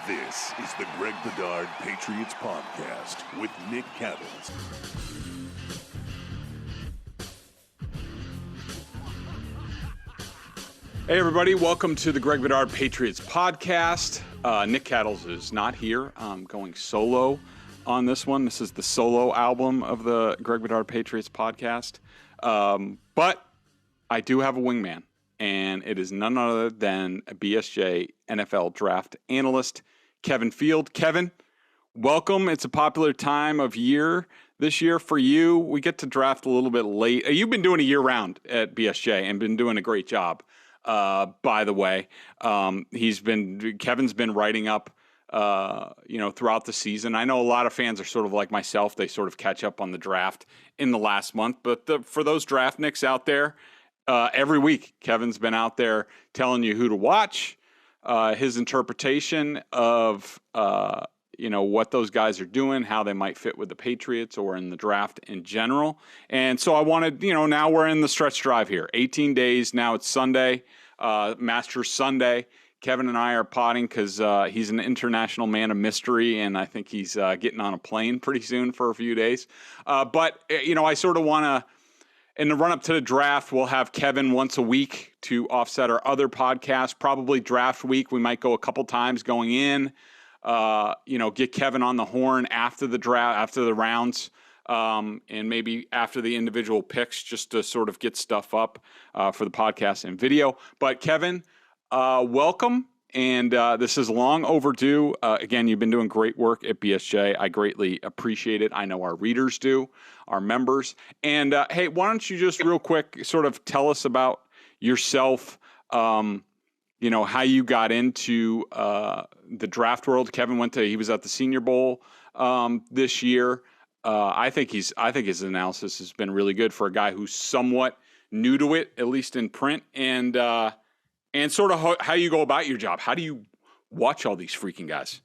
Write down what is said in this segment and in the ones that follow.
This is the Greg Bedard Patriots Podcast with Nick Cattles. Hey everybody, welcome to the Greg Bedard Patriots Podcast. Nick Cattles is not here. I'm going solo on this one. This is the solo album of the Greg Bedard Patriots Podcast. But I do have a wingman, and it is none other than a BSJ NFL draft analyst, Kevin Field. Kevin, welcome. It's a popular time of year this year for you. We get to draft a little bit late. You've been doing a year round at BSJ and been doing a great job. By the way, Kevin's been writing up, throughout the season. I know a lot of fans are sort of like myself. They sort of catch up on the draft in the last month, but for those draft nicks out there, every week, Kevin's been out there telling you who to watch, his interpretation of, what those guys are doing, how they might fit with the Patriots or in the draft in general. And so I wanted, now we're in the stretch drive here, 18 days. Now it's Sunday, Masters Sunday. Kevin and I are potting because he's an international man of mystery, and I think he's getting on a plane pretty soon for a few days. But I sort of want to, in the run-up to the draft, we'll have Kevin once a week to offset our other podcasts. Probably draft week, we might go a couple times going in. Get Kevin on the horn after the draft, after the rounds, and maybe after the individual picks, just to sort of get stuff up for the podcast and video. But Kevin, welcome. And this is long overdue. Again, you've been doing great work at BSJ. I greatly appreciate it. I know our readers do, our members. And hey, why don't you just real quick sort of tell us about yourself, how you got into the draft world. Kevin he was at the Senior Bowl this year. I think his analysis has been really good for a guy who's somewhat new to it, at least in print, and sort of how you go about your job. How do you watch all these freaking guys?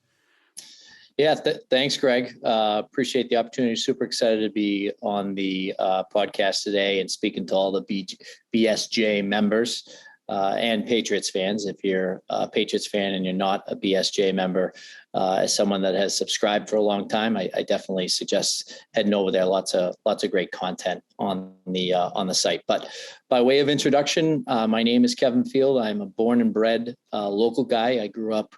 Yeah, thanks, Greg. Appreciate the opportunity. Super excited to be on the podcast today and speaking to all the BSJ members and Patriots fans. If you're a Patriots fan and you're not a BSJ member, as someone that has subscribed for a long time, I definitely suggest heading over there. Lots of great content on the site. But by way of introduction, my name is Kevin Field. I'm a born and bred local guy. I grew up.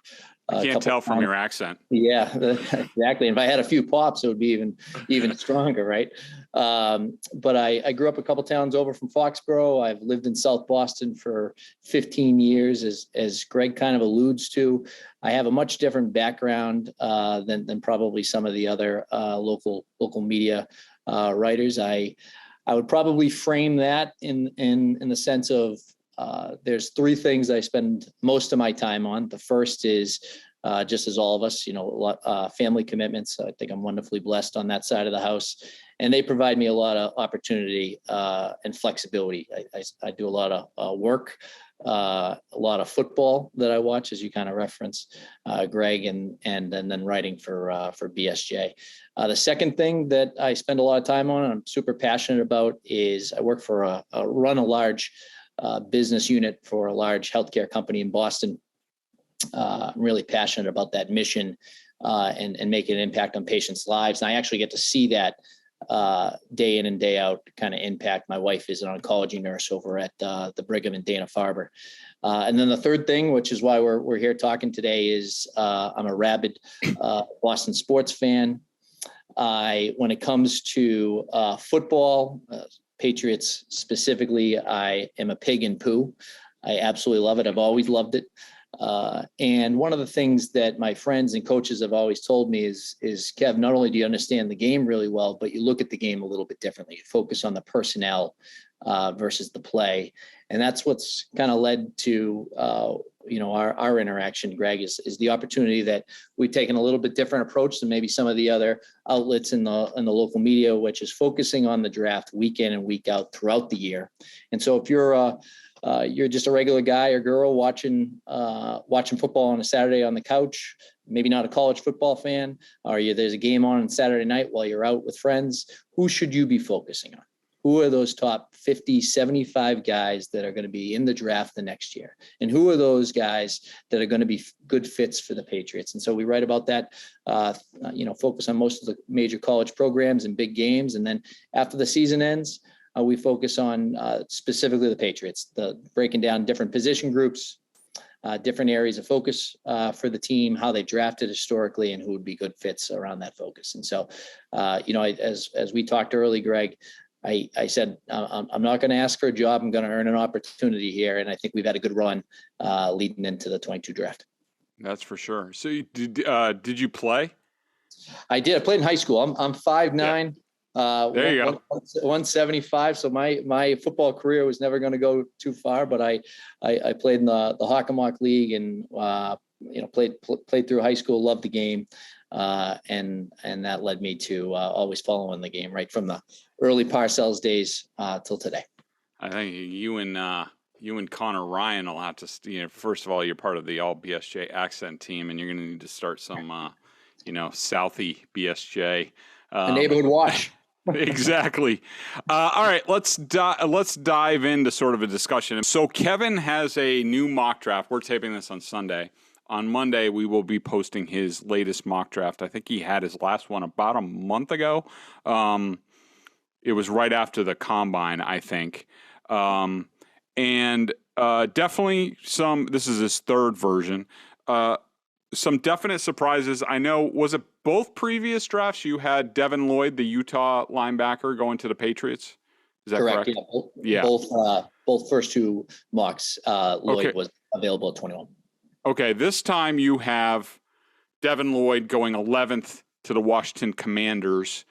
I can't tell from your accent. Yeah, exactly. And if I had a few pops, it would be even stronger, right? But I grew up a couple towns over from Foxborough. I've lived in South Boston for 15 years, as Greg kind of alludes to. I have a much different background than probably some of the other local media writers. I would probably frame that in the sense of there's three things I spend most of my time on. The first is just as all of us, family commitments. I think I'm wonderfully blessed on that side of the house, and they provide me a lot of opportunity and flexibility. I do a lot of work, a lot of football that I watch, as you kind of reference, Greg, and then writing for BSJ. The second thing that I spend a lot of time on, and I'm super passionate about, is I work for run a large business unit for a large healthcare company in Boston. I'm really passionate about that mission and making an impact on patients' lives. And I actually get to see that day in and day out kind of impact. My wife is an oncology nurse over at the Brigham and Dana-Farber. And then the third thing, which is why we're here talking today, is I'm a rabid Boston sports fan. When it comes to football, Patriots specifically, I am a pig in poo. I absolutely love it. I've always loved it. And one of the things that my friends and coaches have always told me is, Kev, not only do you understand the game really well, but you look at the game a little bit differently. You focus on the personnel versus the play. And that's what's kind of led to, our interaction, Greg, is the opportunity that we've taken a little bit different approach than maybe some of the other outlets in the local media, which is focusing on the draft week in and week out throughout the year. And so if you're just a regular guy or girl watching football on a Saturday on the couch, maybe not a college football fan, or there's a game on Saturday night while you're out with friends, who should you be focusing on? who are those top 50, 75 guys that are going to be in the draft the next year? And who are those guys that are going to be good fits for the Patriots? And so we write about that, focus on most of the major college programs and big games. And then after the season ends, we focus on specifically the Patriots, breaking down different position groups, different areas of focus for the team, how they drafted historically, and who would be good fits around that focus. And so, as we talked early, Greg, I said, I'm not going to ask for a job. I'm going to earn an opportunity here. And I think we've had a good run leading into the 22 draft. That's for sure. So did you play? I did. I played in high school. I'm 5'9". Yeah. There you go. 175. So my football career was never going to go too far, but I played in the Hockomock League and played through high school. Loved the game, and that led me to always following the game right from the early Parcells days till today. I think you and Connor Ryan will have to. First of all, you're part of the all BSJ accent team, and you're going to need to start some Southie BSJ. A neighborhood watch. Exactly. All right, let's dive into sort of a discussion. So Kevin has a new mock draft. We're taping this on Sunday. On Monday, we will be posting his latest mock draft. I think he had his last one about a month ago. It was right after the combine, I think. And definitely this is his third version. Some definite surprises. I know, was it both previous drafts you had Devin Lloyd, the Utah linebacker, going to the Patriots? Is that correct? Yeah. Both first two mocks, Lloyd was available at 21. Okay, this time you have Devin Lloyd going 11th to the Washington Commanders.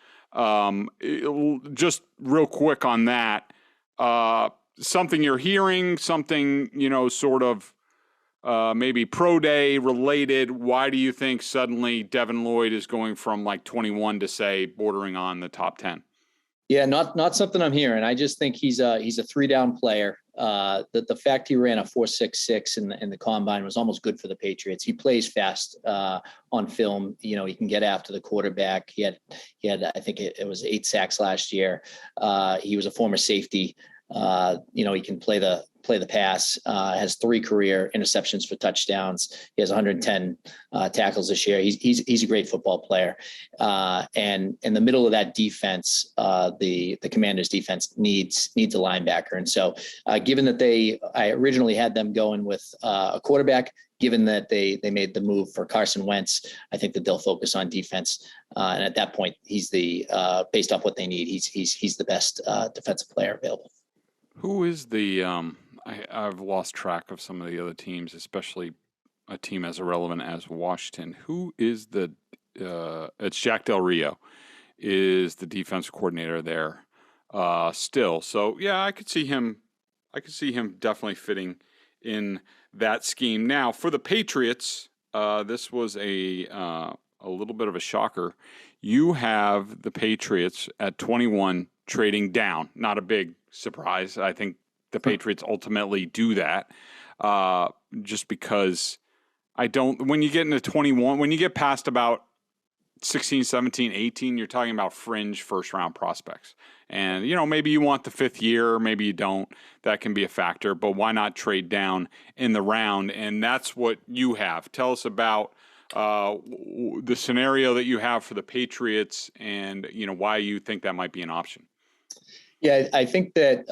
Just real quick on that, something you're hearing, something, sort of maybe pro day related. Why do you think suddenly Devin Lloyd is going from like 21 to say bordering on the top 10? Yeah, not something I'm hearing. I just think he's a 3-down player. The fact he ran a 4.66 in the combine was almost good for the Patriots. He plays fast on film. He can get after the quarterback. He had I think it was 8 sacks last year. He was a former safety. He can play the pass, has 3 career interceptions for touchdowns. He has 110 tackles this year. He's a great football player. And in the middle of that defense, the Commanders defense needs a linebacker. And so given that I originally had them going with a quarterback, given that they made the move for Carson Wentz, I think that they'll focus on defense. And at that point, he's based off what they need, he's the best defensive player available. Who is the I've lost track of some of the other teams, especially a team as irrelevant as Washington. Who is it's Jack Del Rio is the defense coordinator there still. So yeah, I could see him definitely fitting in that scheme. Now for the Patriots, this was a little bit of a shocker. You have the Patriots at 21 trading down. Not a big surprise. I think the Patriots ultimately do that just because when you get into 21, when you get past about 16, 17, 18, you're talking about fringe first round prospects. And, maybe you want the 5th year, maybe you don't. That can be a factor, but why not trade down in the round? And that's what you have. Tell us about the scenario that you have for the Patriots and, why you think that might be an option. Yeah, I think that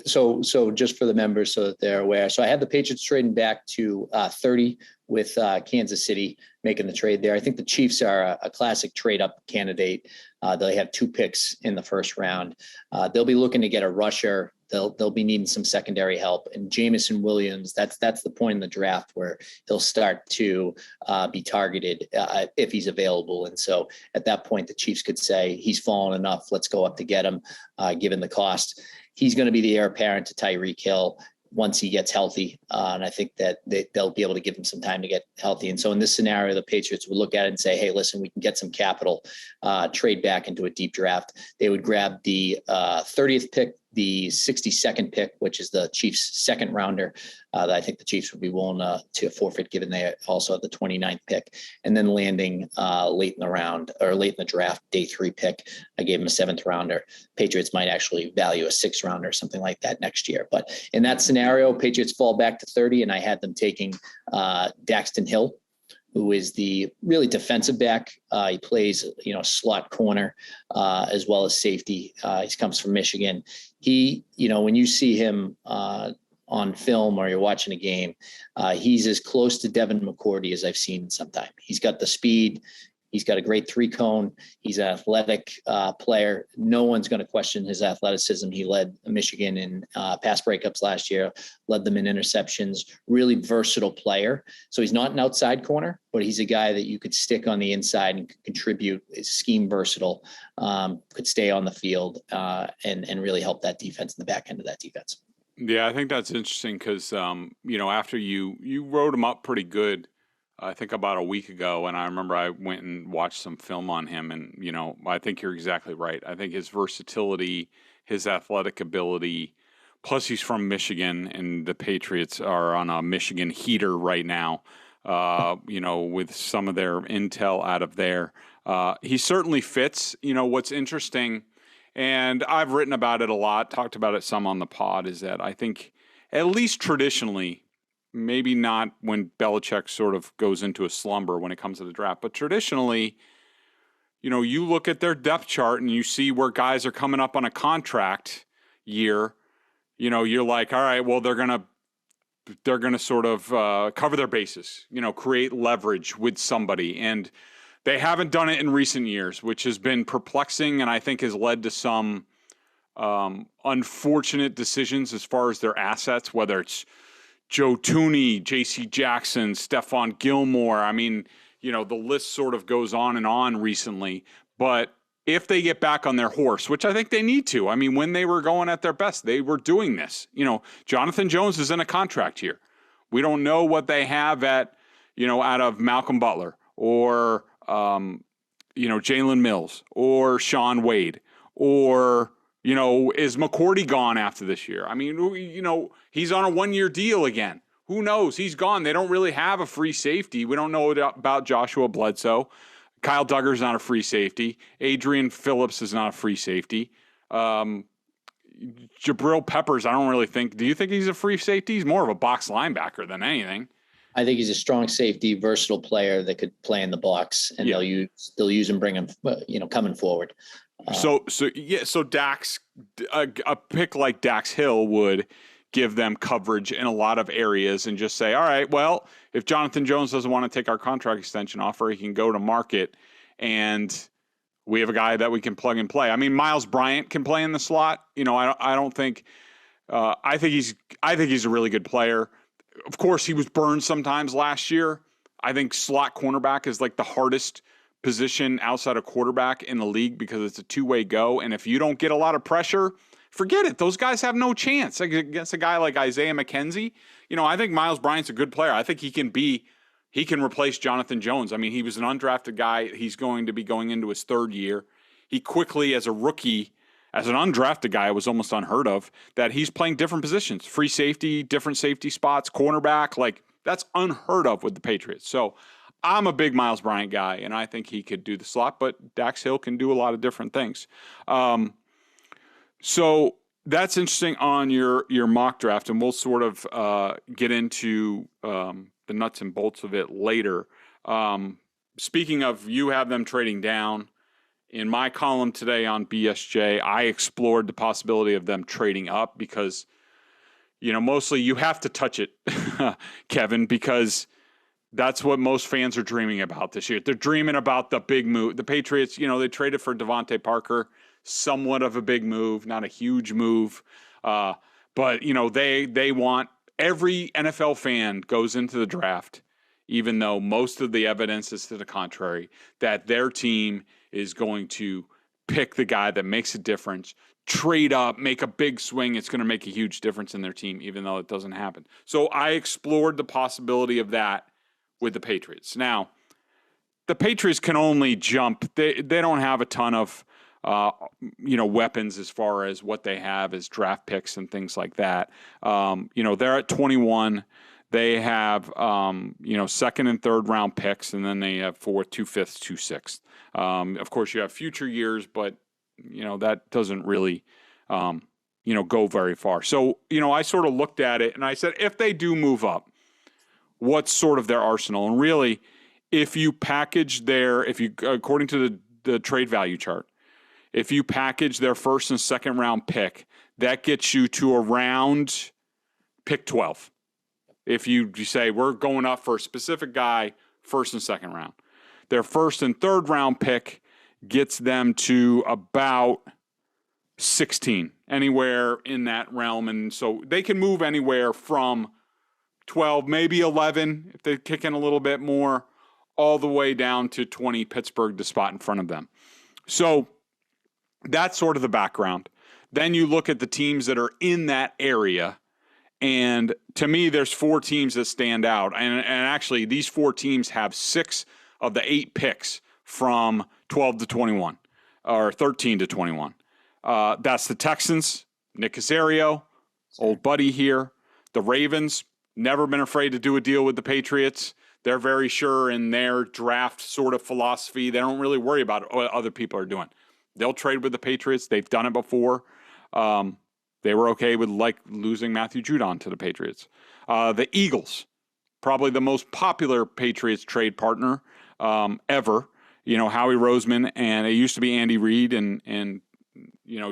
so just for the members so that they're aware. So I have the Patriots trading back to 30 with Kansas City making the trade there. I think the Chiefs are a classic trade-up candidate. They have 2 picks in the first round. They'll be looking to get a rusher. They'll be needing some secondary help. And Jamison Williams, that's the point in the draft where he'll start to be targeted if he's available. And so at that point, the Chiefs could say he's fallen enough. Let's go up to get him, given the cost. He's going to be the heir apparent to Tyreek Hill once he gets healthy. And I think that they'll be able to give him some time to get healthy. And so in this scenario, the Patriots would look at it and say, hey, listen, we can get some capital, trade back into a deep draft. They would grab the 30th pick the 62nd pick, which is the Chiefs' second rounder, that I think the Chiefs would be willing to forfeit, given they also have the 29th pick, and then landing late in the draft, day 3 pick. I gave him a 7th rounder. Patriots might actually value a 6th rounder, something like that next year. But in that scenario, Patriots fall back to 30, and I had them taking Daxton Hill, who is the really defensive back. He plays, slot corner, as well as safety. He comes from Michigan. He, when you see him on film or you're watching a game, he's as close to Devin McCourty as I've seen in some time. He's got the speed. He's got a great 3-cone. He's an athletic player. No one's going to question his athleticism. He led Michigan in pass breakups last year, led them in interceptions, really versatile player. So he's not an outside corner, but he's a guy that you could stick on the inside and contribute. Is scheme versatile, could stay on the field and really help that defense in the back end of that defense. Yeah, I think that's interesting because, after you wrote him up pretty good, I think about a week ago, and I remember I went and watched some film on him, and, I think you're exactly right. I think his versatility, his athletic ability, plus he's from Michigan, and the Patriots are on a Michigan heater right now, with some of their intel out of there. He certainly fits. What's interesting, and I've written about it a lot, talked about it some on the pod, is that I think at least traditionally, maybe not when Belichick sort of goes into a slumber when it comes to the draft, but traditionally, you look at their depth chart and you see where guys are coming up on a contract year, you're like, all right, well, they're going to sort of cover their bases, create leverage with somebody. And they haven't done it in recent years, which has been perplexing and I think has led to some unfortunate decisions as far as their assets, whether it's Joe Tooney, J.C. Jackson, Stephon Gilmore. I mean, the list sort of goes on and on recently. But if they get back on their horse, which I think they need to, I mean, when they were going at their best, they were doing this. Jonathan Jones is in a contract year. We don't know what they have out of Malcolm Butler or, Jalen Mills or Sean Wade or, is McCourty gone after this year? I mean, he's on a 1-year deal again. Who knows? He's gone. They don't really have a free safety. We don't know about Joshua Bledsoe. Kyle Duggar's not a free safety. Adrian Phillips is not a free safety. Jabril Peppers, I don't really think. Do you think he's a free safety? He's more of a box linebacker than anything. I think he's a strong safety, versatile player that could play in the box, and they'll use him, bring him, coming forward. So Dax, a pick like Dax Hill would give them coverage in a lot of areas and just say, all right, well, if Jonathan Jones doesn't want to take our contract extension offer, he can go to market and we have a guy that we can plug and play. I mean, Miles Bryant can play in the slot. I don't think, I think he's a really good player. Of course, he was burned sometimes last year. I think slot cornerback is like the hardest position outside of quarterback in the league because it's a two-way go. And if you don't get a lot of pressure, forget it. Those guys have no chance against a guy like Isaiah McKenzie. I think Miles Bryant's a good player. I think he can replace Jonathan Jones. I mean, he was an undrafted guy. He's going to be going into his 3rd year. He quickly, as a rookie, as an undrafted guy, it was almost unheard of that he's playing different positions, free safety, different safety spots, cornerback. Like, that's unheard of with the Patriots. So I'm a big Miles Bryant guy, and I think he could do the slot, but Dax Hill can do a lot of different things. So that's interesting on your mock draft, and we'll sort of get into the nuts and bolts of it later. Speaking of, you have them trading down. In my column today on BSJ, I explored the possibility of them trading up because, mostly you have to touch it, Kevin, because that's what most fans are dreaming about this year. They're dreaming about the big move. The Patriots, they traded for Devontae Parker, somewhat of a big move, not a huge move. But, they want, every NFL fan goes into the draft, even though most of the evidence is to the contrary, that their team is going to pick the guy that makes a difference, trade up, make a big swing. It's going to make a huge difference in their team, even though it doesn't happen. So I explored the possibility of that with the Patriots. Now, the Patriots can only jump. They don't have a ton of weapons as far as what they have as draft picks and things like that. They're at 21. They have, second and third round picks, and then they have 4th, 2 5ths, 2 6ths. Of course, you have future years, but, that doesn't really, go very far. So, I sort of looked at it and I said, if they do move up, what's sort of their arsenal? And really, if you package according to the trade value chart, if you package their first and second round pick, that gets you to around pick 12. If you say we're going up for a specific guy, first and second round, their first and third round pick gets them to about 16, anywhere in that realm. And so they can move anywhere from 12, maybe 11, if they kick in a little bit more, all the way down to 20, Pittsburgh, the spot in front of them. So that's sort of the background. Then you look at the teams that are in that area. And to me, there's 4 teams that stand out. And actually, these 4 teams have 6 of the 8 picks from 12 to 21 or 13 to 21. That's the Texans, Nick Caserio, old buddy here. The Ravens, never been afraid to do a deal with the Patriots. They're very sure in their draft sort of philosophy. They don't really worry about what other people are doing. They'll trade with the Patriots. They've done it before. They were okay with losing Matthew Judon to the Patriots. The Eagles, probably the most popular Patriots trade partner ever. Howie Roseman, and it used to be Andy Reid and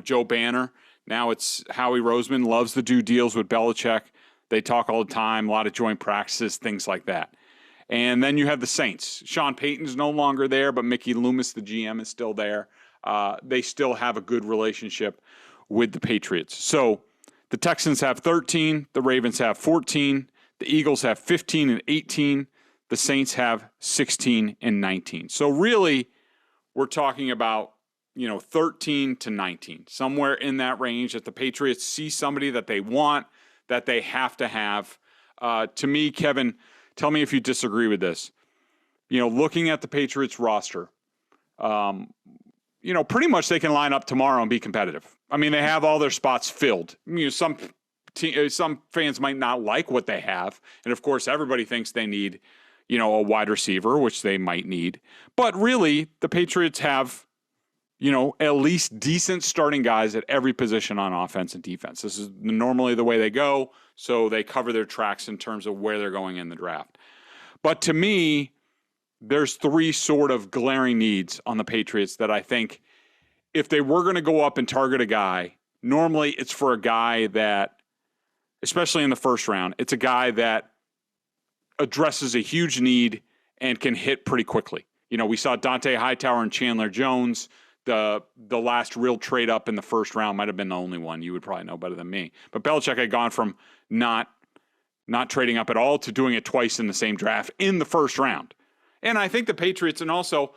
Joe Banner. Now it's Howie Roseman, loves to do deals with Belichick. They talk all the time, a lot of joint practices, things like that. And then you have the Saints. Sean Payton's no longer there, but Mickey Loomis, the GM, is still there. They still have a good relationship with the Patriots. So the Texans have 13, the Ravens have 14, the Eagles have 15 and 18, the Saints have 16 and 19. So really, we're talking about 13 to 19, somewhere in that range that the Patriots see somebody that they want, that they have to have. To me, Kevin, tell me if you disagree with this. Looking at the Patriots roster, pretty much they can line up tomorrow and be competitive. I mean, they have all their spots filled. Some fans might not like what they have, and of course, everybody thinks they need, a wide receiver, which they might need. But really, the Patriots have, at least decent starting guys at every position on offense and defense. This is normally the way they go, so they cover their tracks in terms of where they're going in the draft. But to me, there's 3 sort of glaring needs on the Patriots that I think if they were going to go up and target a guy, normally it's for a guy that, especially in the first round, it's a guy that addresses a huge need and can hit pretty quickly. We saw Dante Hightower and Chandler Jones. The last real trade up in the first round might have been the only one. You would probably know better than me. But Belichick had gone from not trading up at all to doing it twice in the same draft in the first round. And I think the Patriots, and also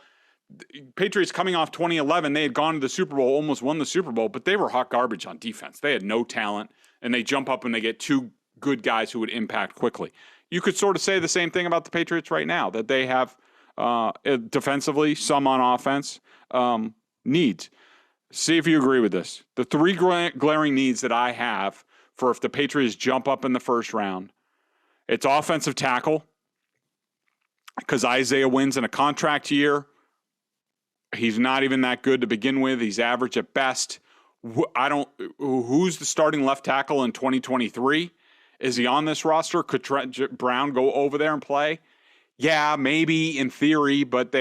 Patriots coming off 2011, they had gone to the Super Bowl, almost won the Super Bowl, but they were hot garbage on defense. They had no talent, and they jump up and they get 2 good guys who would impact quickly. You could sort of say the same thing about the Patriots right now, that they have defensively, some on offense, needs. See if you agree with this. The 3 glaring needs that I have for if the Patriots jump up in the first round, it's offensive tackle, because Isaiah Wynn's in a contract year. He's not even that good to begin with. He's average at best. Who's the starting left tackle in 2023? Is he on this roster? Could Trent Brown go over there and play? Yeah, maybe in theory, but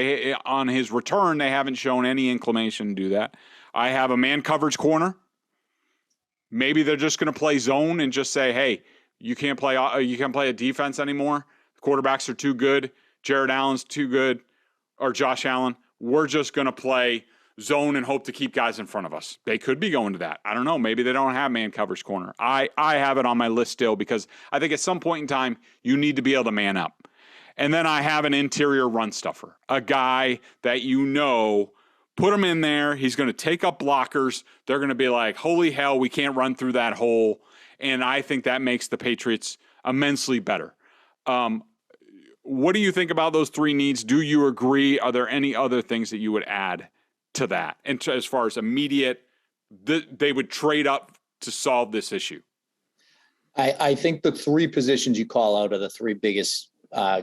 on his return, they haven't shown any inclination to do that. I have a man coverage corner. Maybe they're just going to play zone and just say, hey, you can't play a defense anymore. The quarterbacks are too good. Jared Allen's too good, or Josh Allen. We're just going to play zone and hope to keep guys in front of us. They could be going to that. I don't know. Maybe they don't have man coverage corner. I have it on my list still because I think at some point in time, you need to be able to man up. And then I have an interior run stuffer, a guy that put him in there. He's going to take up blockers. They're going to be like, holy hell, we can't run through that hole. And I think that makes the Patriots immensely better. What do you think about those 3 needs? Do you agree? Are there any other things that you would add to that? And as far as immediate, they would trade up to solve this issue. I think the three positions you call out are the three biggest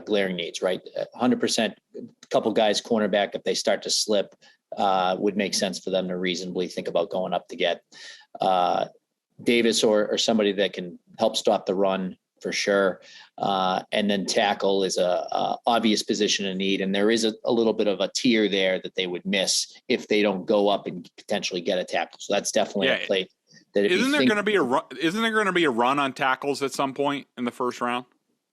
glaring needs, right? 100%, a couple guys, cornerback, if they start to slip, would make sense for them to reasonably think about going up to get Davis or somebody that can help stop the run for sure. And then tackle is a obvious position of need. And there is a little bit of a tier there that they would miss if they don't go up and potentially get a tackle. So that's definitely a place that isn't there going to be a run? Isn't there going to be a run on tackles at some point in the first round?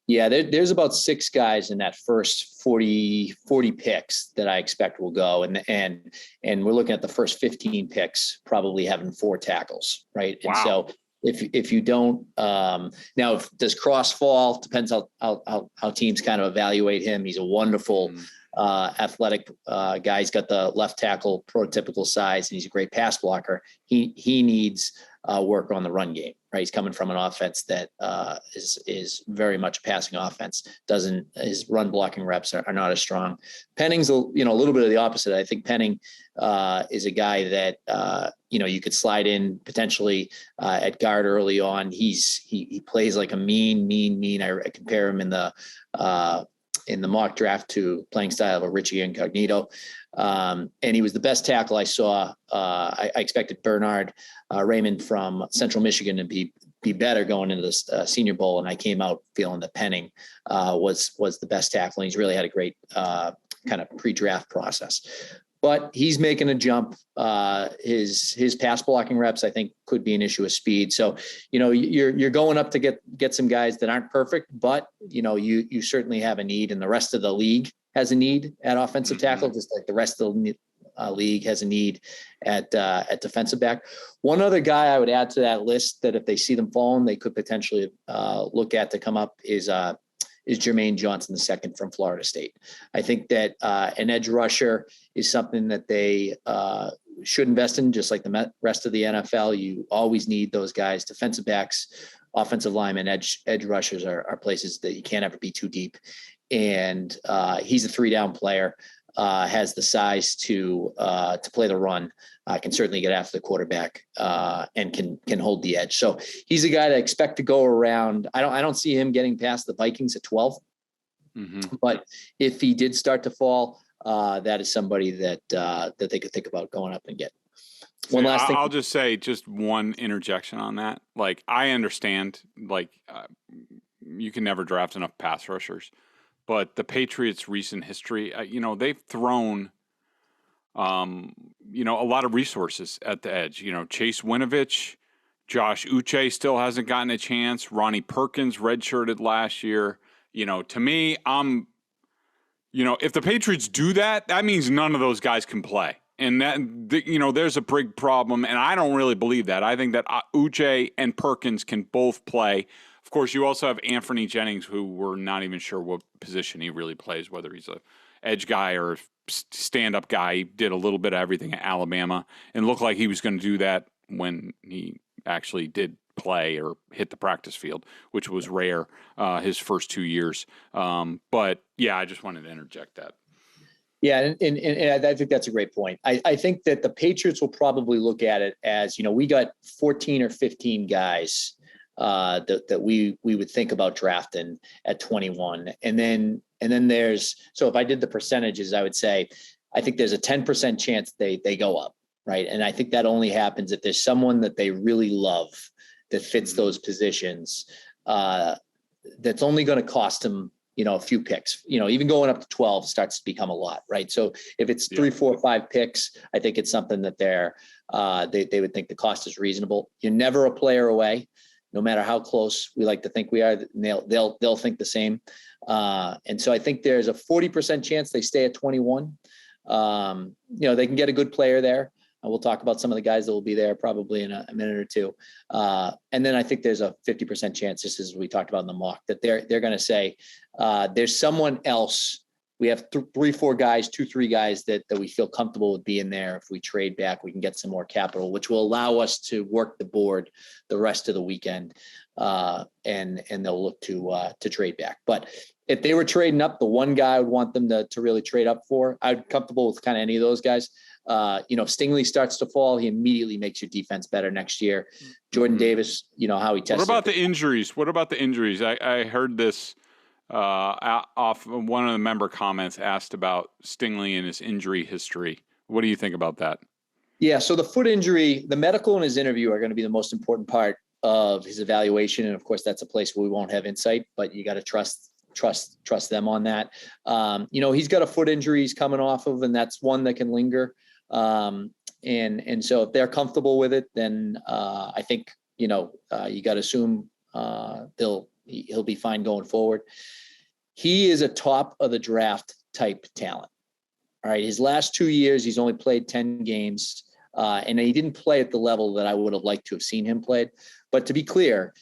Yeah, there's about 6 guys in that first 40 picks that I expect will go. And we're looking at the first 15 picks probably having 4 tackles, right? Wow. And so if you don't now, does Cross fall? Depends how teams kind of evaluate him. He's a wonderful athletic guy. He's got the left tackle prototypical size, and he's a great pass blocker. He needs work on the run game, right? He's coming from an offense that is very much a passing offense. His run blocking reps are not as strong. Penning's a little bit of the opposite. I think Penning is a guy that you could slide in potentially at guard early on. He plays like a mean. I compare him in the mock draft to playing style of a Richie Incognito. And he was the best tackle I saw. I expected Bernard Raymond from Central Michigan to be better going into this Senior Bowl. And I came out feeling that Penning was the best tackle. And he's really had a great kind of pre-draft process. But he's making a jump. His pass blocking reps, I think, could be an issue of speed. So, you're going up to get some guys that aren't perfect, but you certainly have a need, and the rest of the league has a need at offensive tackle, just like the rest of the league has a need at defensive back. One other guy I would add to that list that if they see them falling, they could potentially look at to come up is Jermaine Johnson II from Florida State. I think that an edge rusher is something that they should invest in, just like the rest of the NFL. You always need those guys. Defensive backs, offensive linemen, edge rushers are places that you can't ever be too deep. And he's a 3-down player, has the size to play the run, can certainly get after the quarterback, and can hold the edge. So he's a guy that I expect to go around. I don't see him getting past the Vikings at 12. But if he did start to fall, that is somebody that they could think about going up and get. One last thing. I'll just say just one interjection on that. Like, I understand, you can never draft enough pass rushers, but the Patriots' recent history, they've thrown, a lot of resources at the edge. Chase Winovich, Josh Uche still hasn't gotten a chance. Ronnie Perkins redshirted last year. To me, if the Patriots do that, that means none of those guys can play. And that, there's a big problem. And I don't really believe that. I think that Uche and Perkins can both play. Of course, you also have Anthony Jennings, who we're not even sure what position he really plays, whether he's a edge guy or a stand-up guy. He did a little bit of everything at Alabama and looked like he was going to do that when he actually did play or hit the practice field, which was rare his first 2 years. But, yeah, I just wanted to interject that. Yeah, and I think that's a great point. I think that the Patriots will probably look at it as, we got 14 or 15 guys that we would think about drafting at 21. And then so if I did the percentages, I would say, I think there's a 10% chance they go up. Right. And I think that only happens if there's someone that they really love that fits those positions. That's only going to cost them, a few picks, even going up to 12 starts to become a lot. Right. So if it's 3, 4, 5 picks, I think it's something that they would think the cost is reasonable. You're never a player away. No matter how close we like to think we are, they'll think the same. And so I think there's a 40% chance they stay at 21. They can get a good player there. We'll talk about some of the guys that will be there probably in a minute or two. And then I think there's a 50% chance, just as we talked about in the mock, that they're going to say there's someone else. We have 3, 4 guys, 2, 3 guys that we feel comfortable with being there. If we trade back, we can get some more capital, which will allow us to work the board the rest of the weekend, and they'll look to trade back. But if they were trading up, the one guy I would want them to really trade up for, I'd be comfortable with kind of any of those guys. If Stingley starts to fall, he immediately makes your defense better next year. Jordan Davis, how he tested. What about the injuries? I heard this off one of the member comments asked about Stingley and his injury history. What do you think about that? Yeah, so the foot injury, the medical and his interview are going to be the most important part of his evaluation. And of course, that's a place where we won't have insight, but you got to trust them on that. He's got a foot injury he's coming off of, and that's one that can linger. And so if they're comfortable with it, then I think, you got to assume he'll be fine going forward. He is a top of the draft type talent. All right. His last 2 years, he's only played 10 games. And he didn't play at the level that I would have liked to have seen him played. But to be clear,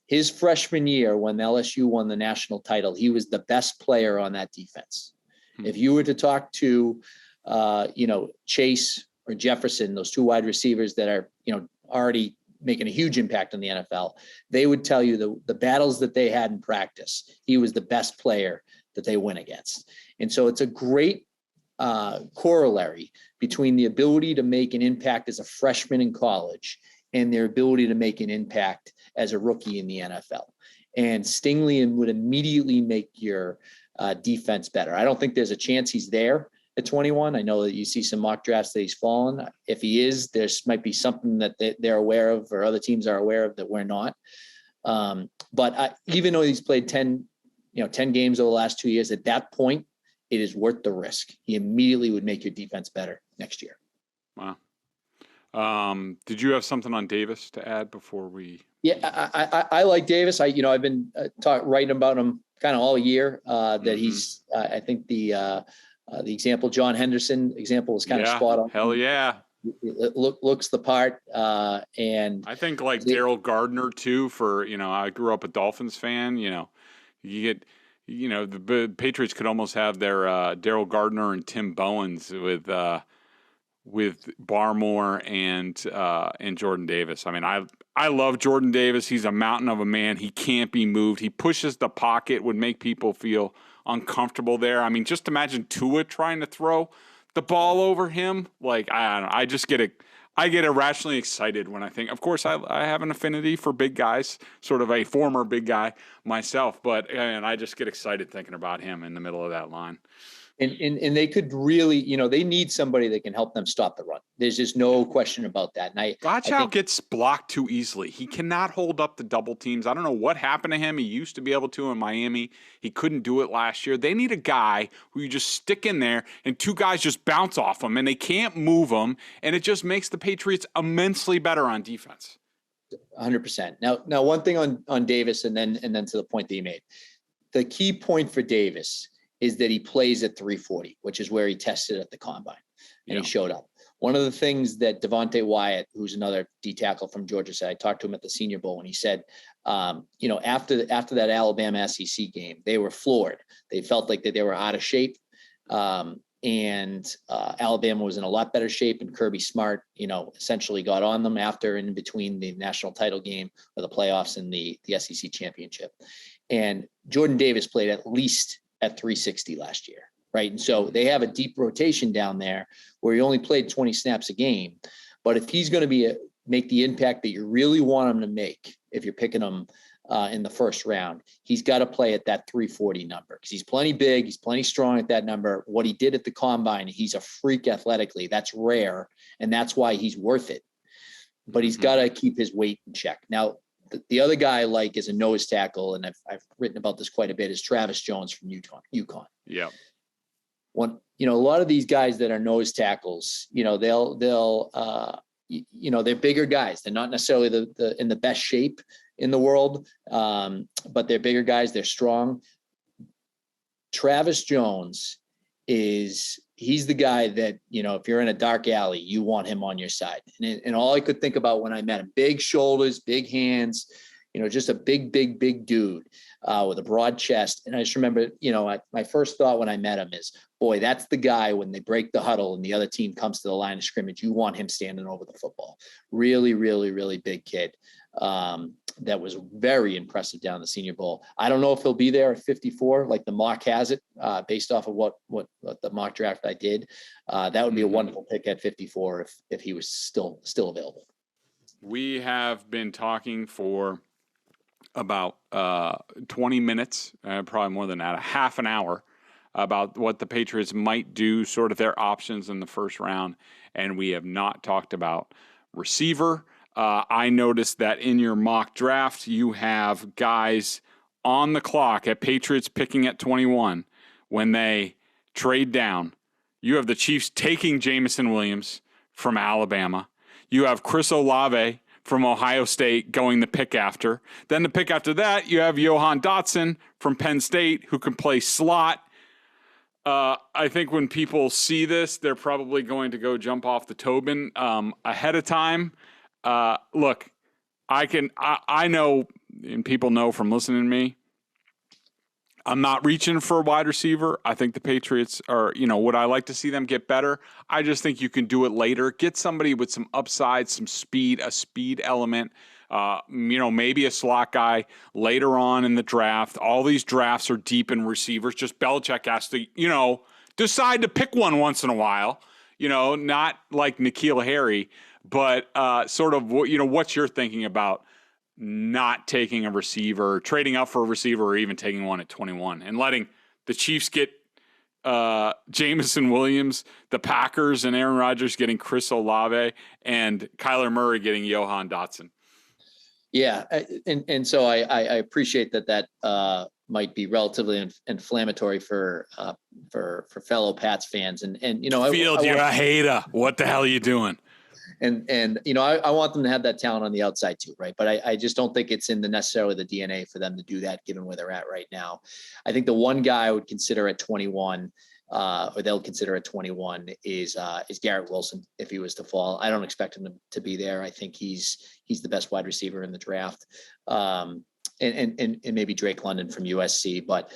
his freshman year, when LSU won the national title, he was the best player on that defense. If you were to talk to, Chase or Jefferson, those two wide receivers that are, already making a huge impact on the NFL, they would tell you the battles that they had in practice, he was the best player that they went against. And so it's a great corollary between the ability to make an impact as a freshman in college and their ability to make an impact as a rookie in the NFL. And Stingley would immediately make your defense better. I don't think there's a chance he's there at 21. I know that you see some mock drafts that he's fallen. If he is, there's might be something that they're aware of or other teams are aware of that we're not. But even though he's played 10 games over the last 2 years, at that point, it is worth the risk. He immediately would make your defense better next year. Wow. Did you have something on Davis to add before we? Yeah, I like Davis. I've been writing about him kind of all year. That he's. I think the example John Henderson example was kind of spot on. Hell yeah. It looks the part, and I think like Daryl Gardner too. For I grew up a Dolphins fan. You get. The Patriots could almost have their Daryl Gardner and Tim Bowens with Barmore and Jordan Davis. I mean, I love Jordan Davis. He's a mountain of a man. He can't be moved. He pushes the pocket, would make people feel uncomfortable there. I mean, just imagine Tua trying to throw the ball over him. Like, I don't know. I get irrationally excited when I think, of course, I have an affinity for big guys, sort of a former big guy myself, and I just get excited thinking about him in the middle of that line. And they could really, they need somebody that can help them stop the run. There's just no question about that. And Godchow gets blocked too easily. He cannot hold up the double teams. I don't know what happened to him. He used to be able to in Miami. He couldn't do it last year. They need a guy who you just stick in there and two guys just bounce off him and they can't move him. And it just makes the Patriots immensely better on defense. 100%. Now one thing on Davis and then to the point that you made. The key point for Davis is that he plays at 340, which is where he tested at the combine, and he showed up. One of the things that Devontae Wyatt, who's another D tackle from Georgia, said, I talked to him at the Senior Bowl, and he said, after that Alabama SEC game, they were floored. They felt like that they were out of shape, and Alabama was in a lot better shape, and Kirby Smart, essentially got on them after and in between the national title game or the playoffs and the SEC championship. And Jordan Davis played at least at 360 last year, right? And so they have a deep rotation down there where he only played 20 snaps a game. But if he's going to make the impact that you really want him to make, if you're picking him in the first round, he's got to play at that 340 number because he's plenty big, he's plenty strong at that number. What he did at the combine, he's a freak athletically. That's rare, and that's why he's worth it. But he's got to keep his weight in check. Now, the other guy I like is a nose tackle, and I've written about this quite a bit, is Travis Jones from UConn. Yeah. A lot of these guys that are nose tackles, they're bigger guys. They're not necessarily in the best shape in the world, but they're bigger guys. They're strong. Travis Jones he's the guy that, if you're in a dark alley, you want him on your side. And all I could think about when I met him, big shoulders, big hands, just a big dude with a broad chest. And I just remember, my first thought when I met him is, boy, that's the guy when they break the huddle and the other team comes to the line of scrimmage, you want him standing over the football. Really, really, really big kid. that was very impressive down the Senior Bowl. I don't know if he'll be there at 54, like the mock has it, based off of what the mock draft I did. That would be a wonderful pick at 54 if he was still available. We have been talking for about 20 minutes, probably more than that, a half an hour, about what the Patriots might do, sort of their options in the first round, and we have not talked about receiver. I noticed that in your mock draft, you have guys on the clock at Patriots picking at 21 when they trade down. You have the Chiefs taking Jameson Williams from Alabama. You have Chris Olave from Ohio State going the pick after. Then the pick after that, you have Johan Dotson from Penn State who can play slot. I think when people see this, they're probably going to go jump off the Tobin ahead of time. Look, I know, and people know from listening to me, I'm not reaching for a wide receiver. I think the Patriots are, would I like to see them get better? I just think you can do it later. Get somebody with some upside, some speed, a speed element, maybe a slot guy later on in the draft. All these drafts are deep in receivers. Just Belichick has to, decide to pick one once in a while, not like N'Keal Harry. But sort of, what's your thinking about not taking a receiver, trading up for a receiver, or even taking one at 21 and letting the Chiefs get Jameson Williams, the Packers and Aaron Rodgers getting Chris Olave, and Kyler Murray getting Johan Dotson? Yeah, and so I appreciate that might be relatively inflammatory for fellow Pats fans, and Field, you're a hater. What the hell are you doing? And I want them to have that talent on the outside too, right? But I just don't think it's in necessarily the DNA for them to do that, given where they're at right now. I think the one guy I would consider at 21, or they'll consider at 21, is Garrett Wilson if he was to fall. I don't expect him to be there. I think he's the best wide receiver in the draft. And maybe Drake London from USC, but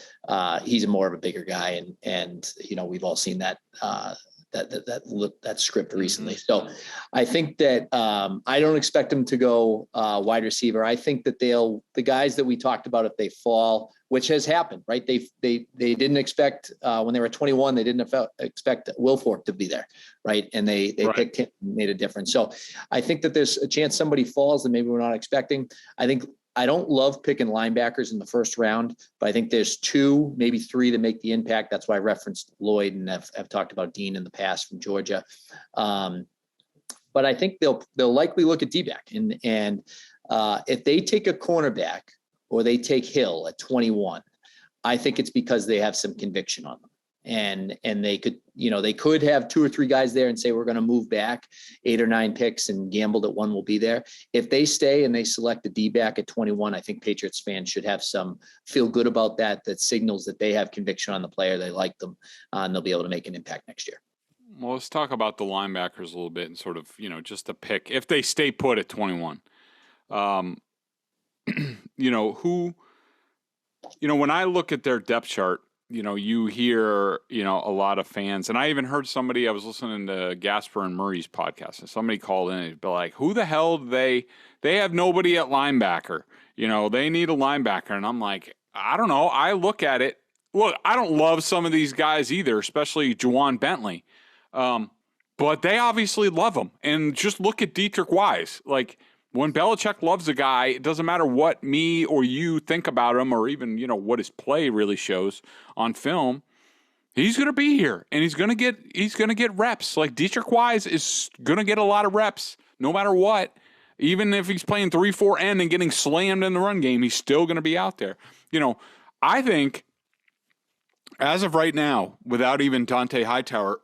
he's more of a bigger guy, and we've all seen that script recently. So I think that I don't expect them to go wide receiver. I think that the guys that we talked about, if they fall, which has happened, right? They didn't expect when they were 21, they didn't expect Wilfork to be there, right? And they picked him and made a difference. So I think that there's a chance somebody falls that maybe we're not expecting. I don't love picking linebackers in the first round, but I think there's 2, maybe 3 that make the impact. That's why I referenced Lloyd, and I've talked about Dean in the past from Georgia. But I think they'll likely look at D-back, and if they take a cornerback or they take Hill at 21, I think it's because they have some conviction on them. And they could have 2 or 3 guys there and say, we're going to move back 8 or 9 picks and gamble that one will be there. If they stay and they select a D-back at 21, I think Patriots fans should have feel good about that signals that they have conviction on the player. They like them, and they'll be able to make an impact next year. Well, let's talk about the linebackers a little bit and sort of, just a pick. If they stay put at 21, when I look at their depth chart, you hear, a lot of fans, and I even heard I was listening to Gasper and Murray's podcast, and somebody called in and be like, who the hell do they have nobody at linebacker, they need a linebacker. And I'm like, I don't know. I look at it. Look, I don't love some of these guys either, especially Juwan Bentley. But they obviously love him. And just look at Dietrich Wise. Like, when Belichick loves a guy, it doesn't matter what me or you think about him, or even, what his play really shows on film. He's going to be here, and he's going to get reps. Like, Dietrich Wise is going to get a lot of reps no matter what. Even if he's playing 3-4 end and getting slammed in the run game, he's still going to be out there. I think as of right now, without even Dante Hightower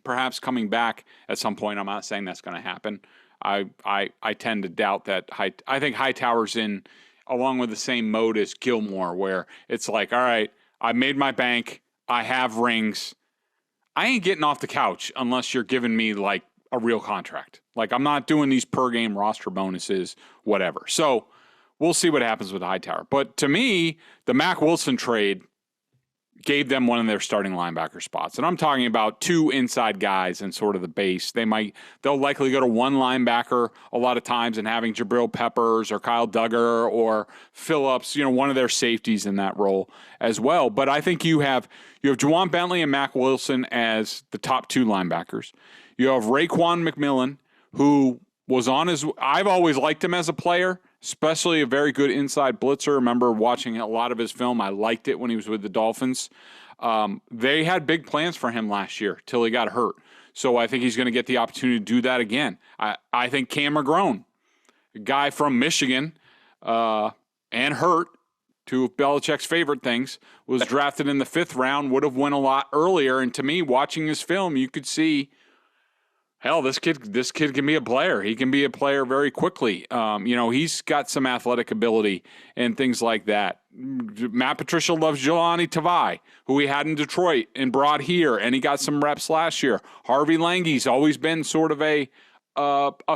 perhaps coming back at some point, I'm not saying that's going to happen. I tend to doubt that. I think Hightower's in along with the same mode as Gilmore, where it's like, all right, I made my bank. I have rings. I ain't getting off the couch unless you're giving me like a real contract. Like, I'm not doing these per game roster bonuses, whatever. So we'll see what happens with Hightower. But to me, the Mack Wilson trade gave them one of their starting linebacker spots. And I'm talking about 2 inside guys and sort of the base. They'll likely go to one linebacker a lot of times and having Jabril Peppers or Kyle Duggar or Phillips, one of their safeties in that role as well. But I think you have Juwan Bentley and Mac Wilson as the top 2 linebackers. You have Raekwon McMillan, who was I've always liked him as a player, especially a very good inside blitzer. I remember watching a lot of his film. I liked it when he was with the Dolphins. They had big plans for him last year till he got hurt. So I think he's going to get the opportunity to do that again. I think Cam McGrone, a guy from Michigan, and hurt, 2 of Belichick's favorite things, was drafted in the 5th round, would have went a lot earlier. And to me, watching his film, you could see, hell, this kid can be a player. He can be a player very quickly. He's got some athletic ability and things like that. Matt Patricia loves Jelani Tavai, who he had in Detroit and brought here, and he got some reps last year. Harvey Langey's always been sort of a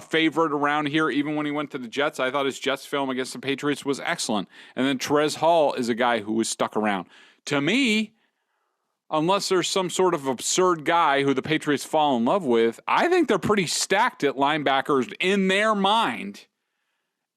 favorite around here, even when he went to the Jets. I thought his Jets film against the Patriots was excellent. And then Terez Hall is a guy who was stuck around. To me, unless there's some sort of absurd guy who the Patriots fall in love with, I think they're pretty stacked at linebackers in their mind,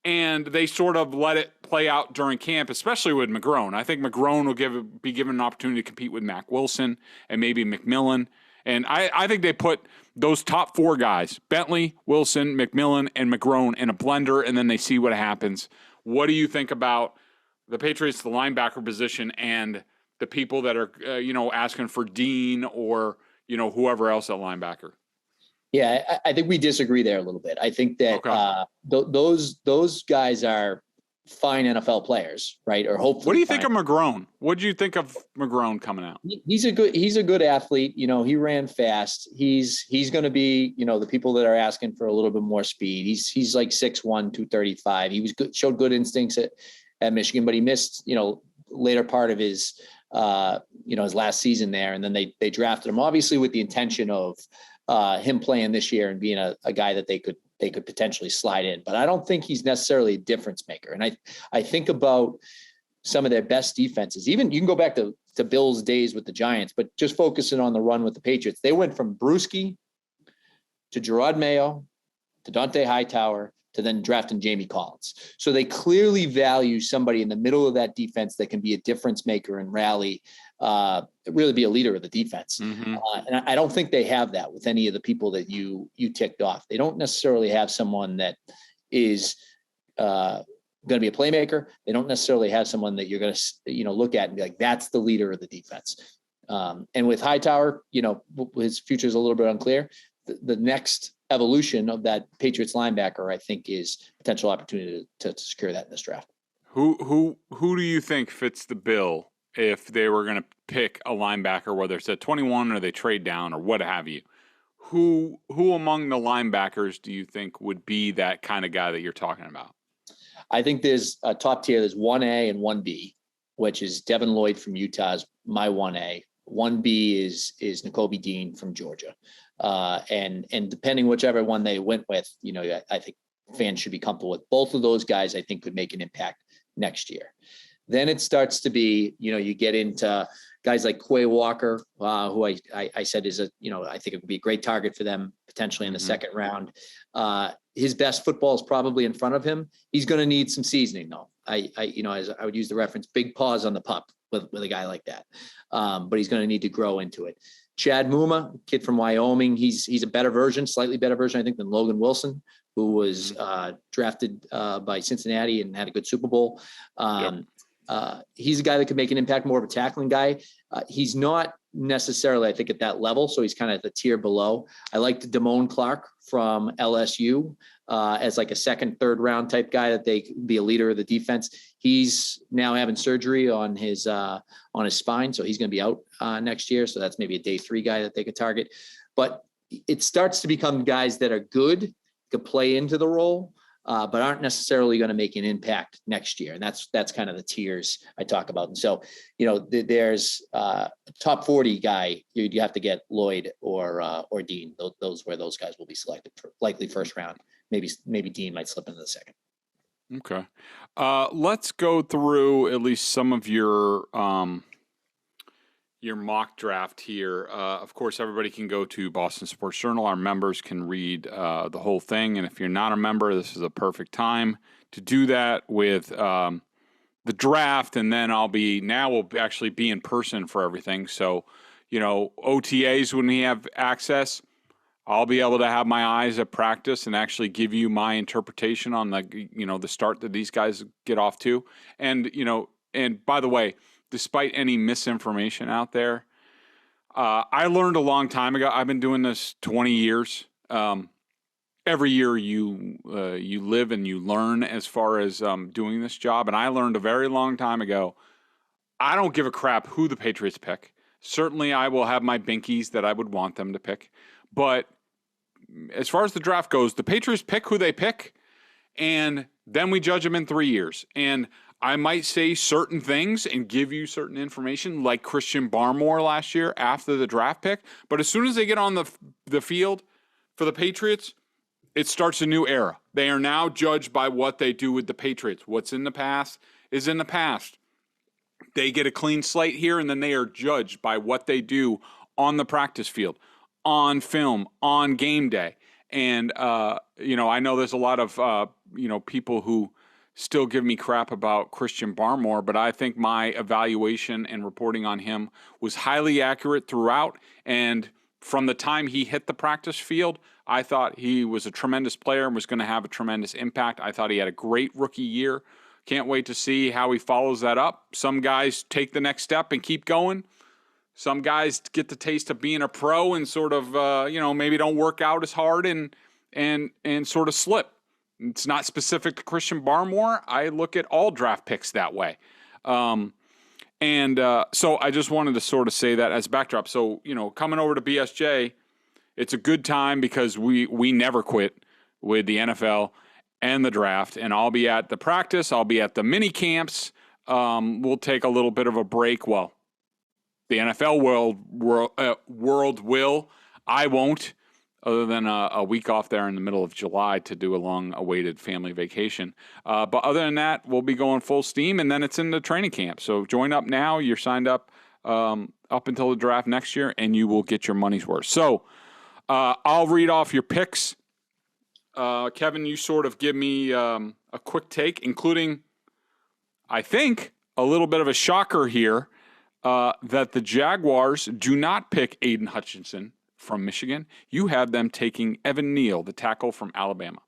and they sort of let it play out during camp, especially with McGrone. I think McGrone will be given an opportunity to compete with Mac Wilson and maybe McMillan, and I think they put those top 4 guys, Bentley, Wilson, McMillan, and McGrone, in a blender, and then they see what happens. What do you think about the Patriots, the linebacker position, and the people that are, asking for Dean or, whoever else at linebacker? Yeah, I think we disagree there a little bit. I think that those guys are fine NFL players, right? Or hopefully. What do you think of McGrone? What do you think of McGrone coming out? He's a good athlete. He ran fast. He's going to be, the people that are asking for a little bit more speed. He's like 6'1", 235. He was good, showed good instincts at Michigan, but he missed, later part of his his last season there. And then they drafted him, obviously with the intention of him playing this year and being a guy that they could potentially slide in. But I don't think he's necessarily a difference maker. And I think about some of their best defenses. Even you can go back to Bill's days with the Giants, but just focusing on the run with the Patriots. They went from Bruschi to Gerard Mayo to Dante Hightower to then drafting Jamie Collins. So they clearly value somebody in the middle of that defense that can be a difference maker and rally, really be a leader of the defense. Mm-hmm. And I don't think they have that with any of the people that you ticked off. They don't necessarily have someone that is going to be a playmaker. They don't necessarily have someone that you're going to, look at and be like, that's the leader of the defense. And with Hightower, his future is a little bit unclear. The next evolution of that Patriots linebacker, I think, is potential opportunity to secure that in this draft. Who do you think fits the bill if they were going to pick a linebacker, whether it's at 21 or they trade down or what have you? Who among the linebackers do you think would be that kind of guy that you're talking about? I think there's a top tier. There's 1A and 1B, which is Devin Lloyd from Utah's my 1A. 1B is Nakobe Dean from Georgia. And depending whichever one they went with, I think fans should be comfortable with both of those guys. I think could make an impact next year. Then it starts to be, you get into guys like Quay Walker, who I said is I think it would be a great target for them potentially in the second round. His best football is probably in front of him. He's going to need some seasoning though. As I would use the reference, big paws on the pup with a guy like that. But he's going to need to grow into it. Chad Muma, kid from Wyoming. He's a better version, slightly better version, I think, than Logan Wilson, who was drafted by Cincinnati and had a good Super Bowl. He's a guy that could make an impact, more of a tackling guy. He's not necessarily, I think, at that level. So he's kind of at the tier below. I like the Damone Clark from LSU as like a second, third round type guy that they could be a leader of the defense. He's now having surgery on his spine. So he's going to be out next year. So that's maybe a day 3 guy that they could target. But it starts to become guys that are good, could play into the role, but aren't necessarily going to make an impact next year. And that's kind of the tiers I talk about. And so, there's a top 40 guy. You have to get Lloyd or Dean. Those where those guys will be selected for likely first round. Maybe Dean might slip into the second. Okay. Let's go through at least some of your your mock draft here. Of course, everybody can go to Boston Sports Journal. Our members can read the whole thing. And if you're not a member, this is a perfect time to do that with the draft. And then we'll actually be in person for everything. So, OTAs, when we have access, I'll be able to have my eyes at practice and actually give you my interpretation on the start that these guys get off to. And, and by the way, despite any misinformation out there, I learned a long time ago. I've been doing this 20 years. Every year you live and you learn as far as doing this job. And I learned a very long time ago, I don't give a crap who the Patriots pick. Certainly I will have my binkies that I would want them to pick. But as far as the draft goes, the Patriots pick who they pick, and then we judge them in 3 years. And I might say certain things and give you certain information, like Christian Barmore last year after the draft pick. But as soon as they get on the field for the Patriots, it starts a new era. They are now judged by what they do with the Patriots. What's in the past is in the past. They get a clean slate here, and then they are judged by what they do on the practice field, on film, on game day. And, I know there's a lot of, people who still give me crap about Christian Barmore, but I think my evaluation and reporting on him was highly accurate throughout. And from the time he hit the practice field, I thought he was a tremendous player and was going to have a tremendous impact. I thought he had a great rookie year. Can't wait to see how he follows that up. Some guys take the next step and keep going. Some guys get the taste of being a pro and sort of, maybe don't work out as hard and sort of slip. It's not specific to Christian Barmore. I look at all draft picks that way. So I just wanted to sort of say that as backdrop. So, coming over to BSJ, it's a good time because we never quit with the NFL and the draft. And I'll be at the practice. I'll be at the mini camps. We'll take a little bit of a break. Well, the NFL world will. I won't, other than a week off there in the middle of July to do a long-awaited family vacation. But other than that, we'll be going full steam, and then it's in the training camp. So join up now. You're signed up until the draft next year, and you will get your money's worth. So I'll read off your picks. Kevin, you sort of give me a quick take, including, I think, a little bit of a shocker here, that the Jaguars do not pick Aiden Hutchinson from Michigan. You have them taking Evan Neal, the tackle from Alabama.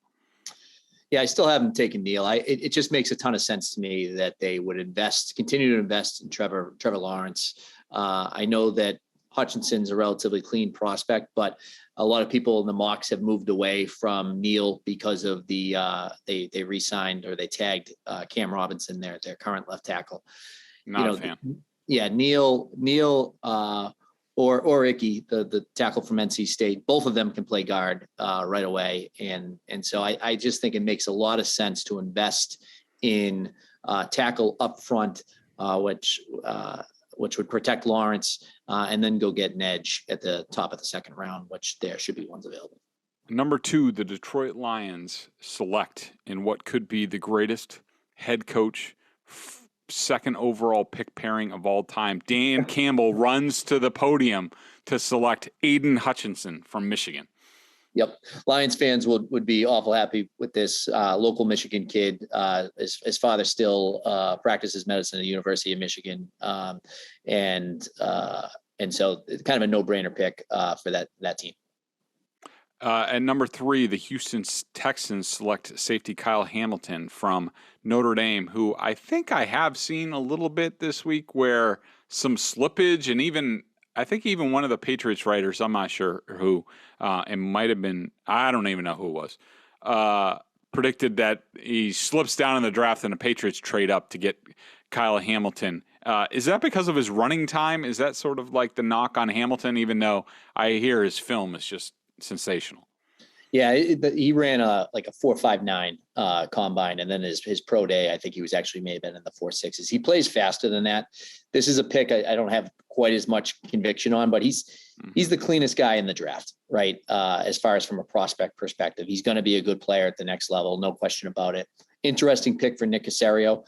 Yeah, I still haven't taken Neal. It just makes a ton of sense to me that they would continue to invest in Trevor Lawrence. I know that Hutchinson's a relatively clean prospect, but a lot of people in the mocks have moved away from Neal because of they re-signed or they tagged Cam Robinson, their current left tackle. Not a fan. Yeah, Neal or Icky, the tackle from NC State, both of them can play guard right away. And so I just think it makes a lot of sense to invest in tackle up front, which would protect Lawrence, and then go get an edge at the top of the second round, which there should be ones available. Number 2, the Detroit Lions select in what could be the greatest head coach second overall pick pairing of all time. Dan Campbell runs to the podium to select Aiden Hutchinson from Michigan. Yep. Lions fans would be awful happy with this local Michigan kid. His father still practices medicine at the University of Michigan. And so it's kind of a no-brainer pick for that team. At number 3, the Houston Texans select safety Kyle Hamilton from Notre Dame, who I think I have seen a little bit this week where some slippage, and even one of the Patriots writers, I'm not sure who, it might have been, I don't even know who it was, predicted that he slips down in the draft and the Patriots trade up to get Kyle Hamilton. Is that because of his running time? Is that sort of like the knock on Hamilton, even though I hear his film is just sensational? Yeah, he ran a 4.59 combine, and then his pro day, I think he may have been in the 4.6s. He plays faster than that. This is a pick I don't have quite as much conviction on, but he's the cleanest guy in the draft, right? As far as from a prospect perspective, he's going to be a good player at the next level, no question about it. Interesting pick for Nick Caserio.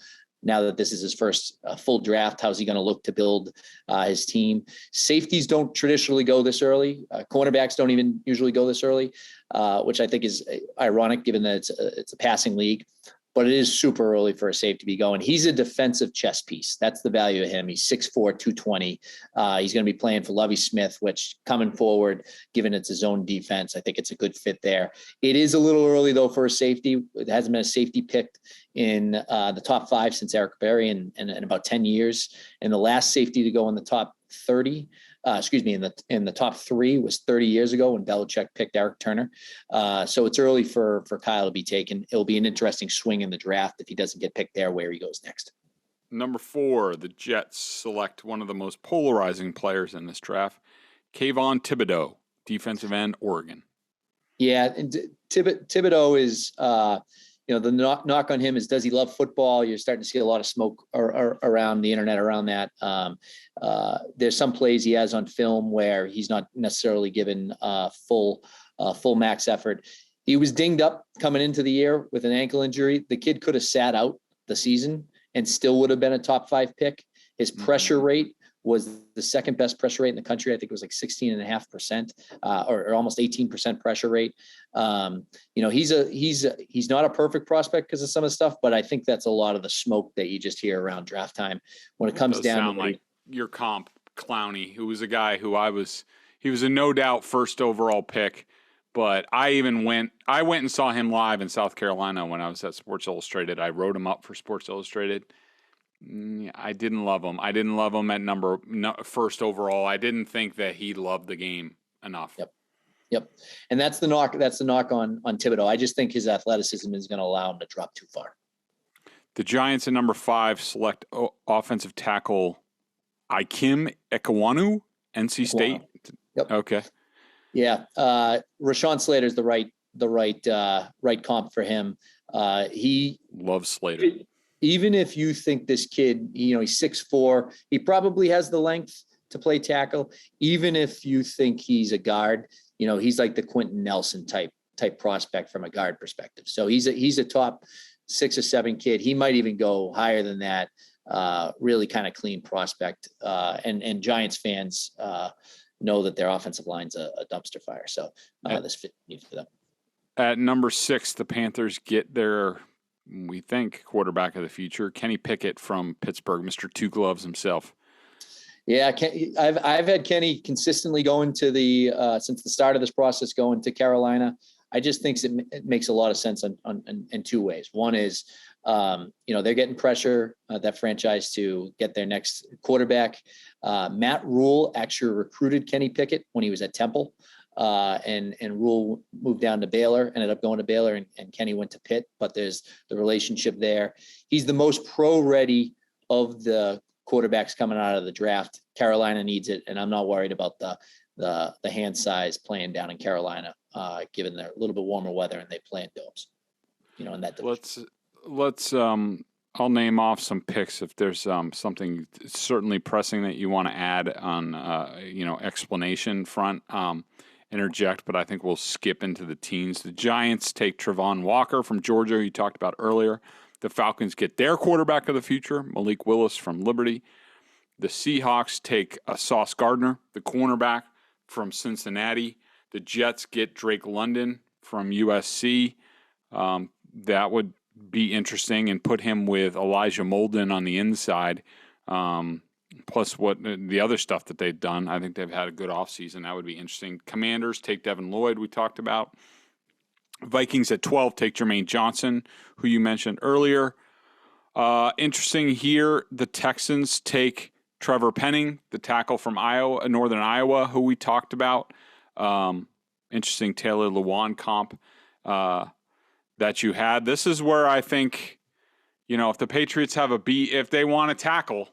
now that this is his first full draft. How's he going to look to build his team? Safeties don't traditionally go this early. Cornerbacks don't even usually go this early, which I think is ironic given that it's a passing league. But it is super early for a safety to be going. He's a defensive chess piece. That's the value of him. He's 6'4", 220. He's going to be playing for Lovie Smith, which coming forward, given it's his own defense, I think it's a good fit there. It is a little early, though, for a safety. It hasn't been a safety picked in the top 5 since Eric Berry in about 10 years. And the last safety to go in the top 30, in the top 3 was 30 years ago when Belichick picked Eric Turner. So it's early for Kyle to be taken. It'll be an interesting swing in the draft if he doesn't get picked there, where he goes next. Number 4, the Jets select one of the most polarizing players in this draft, Kayvon Thibodeau, defensive end, Oregon. Yeah, and Thibodeau is, the knock on him is, does he love football? You're starting to see a lot of smoke around the internet around that. There's some plays he has on film where he's not necessarily given full max effort. He was dinged up coming into the year with an ankle injury. The kid could have sat out the season and still would have been a top 5 pick. His pressure rate was the second best pressure rate in the country. I think it was like 16.5%, or almost 18% pressure rate. He's not a perfect prospect because of some of the stuff, but I think that's a lot of the smoke that you just hear around draft time when it comes down to like your comp Clowney, who was a guy who he was a no doubt first overall pick, but I went and saw him live in South Carolina when I was at Sports Illustrated. I wrote him up for Sports Illustrated. I didn't love him. I didn't love him at first overall. I didn't think that he loved the game enough. Yep. And that's the knock on Thibodeau. I just think his athleticism is going to allow him to drop too far. The Giants at number 5 select offensive tackle Ikem Ekwonu, NC State. Yep. Okay. Yeah. Rashawn Slater's the right comp for him. He loves Slater. Even if you think this kid, he's 6'4", he probably has the length to play tackle. Even if you think he's a guard, he's like the Quentin Nelson type prospect from a guard perspective. So he's a top 6 or 7 kid. He might even go higher than that. Really kind of clean prospect. And Giants fans know that their offensive line's a dumpster fire. So this fit for them. At number 6, the Panthers get their, we think, quarterback of the future, Kenny Pickett from Pittsburgh, Mr. Two Gloves himself. Yeah, I've had Kenny consistently going to since the start of this process, going to Carolina. I just think it makes a lot of sense in 2 ways. One is, they're getting pressure, that franchise, to get their next quarterback. Matt Rule actually recruited Kenny Pickett when he was at Temple. And Rule moved down to Baylor, ended up going to Baylor, and Kenny went to Pitt, but there's the relationship there. He's the most pro-ready of the quarterbacks coming out of the draft. Carolina needs it, and I'm not worried about the hand size playing down in Carolina, given their a little bit warmer weather and they play in domes, in that division. Let's I'll name off some picks if there's something certainly pressing that you want to add on, explanation front. Interject, but I think we'll skip into the teens. The Giants take Travon Walker from Georgia, you talked about earlier. The Falcons get their quarterback of the future, Malik Willis from Liberty. The Seahawks take Sauce Gardner, the cornerback from Cincinnati. The Jets get Drake London from USC. That would be interesting, and put him with Elijah Molden on the inside. Plus what the other stuff that they've done. I think they've had a good offseason. That would be interesting. Commanders take Devin Lloyd, we talked about. Vikings at 12 take Jermaine Johnson, who you mentioned earlier. Interesting here, the Texans take Trevor Penning, the tackle from Northern Iowa, who we talked about. Interesting Taylor Lewan comp that you had. This is where I think, if the Patriots have if they want to tackle,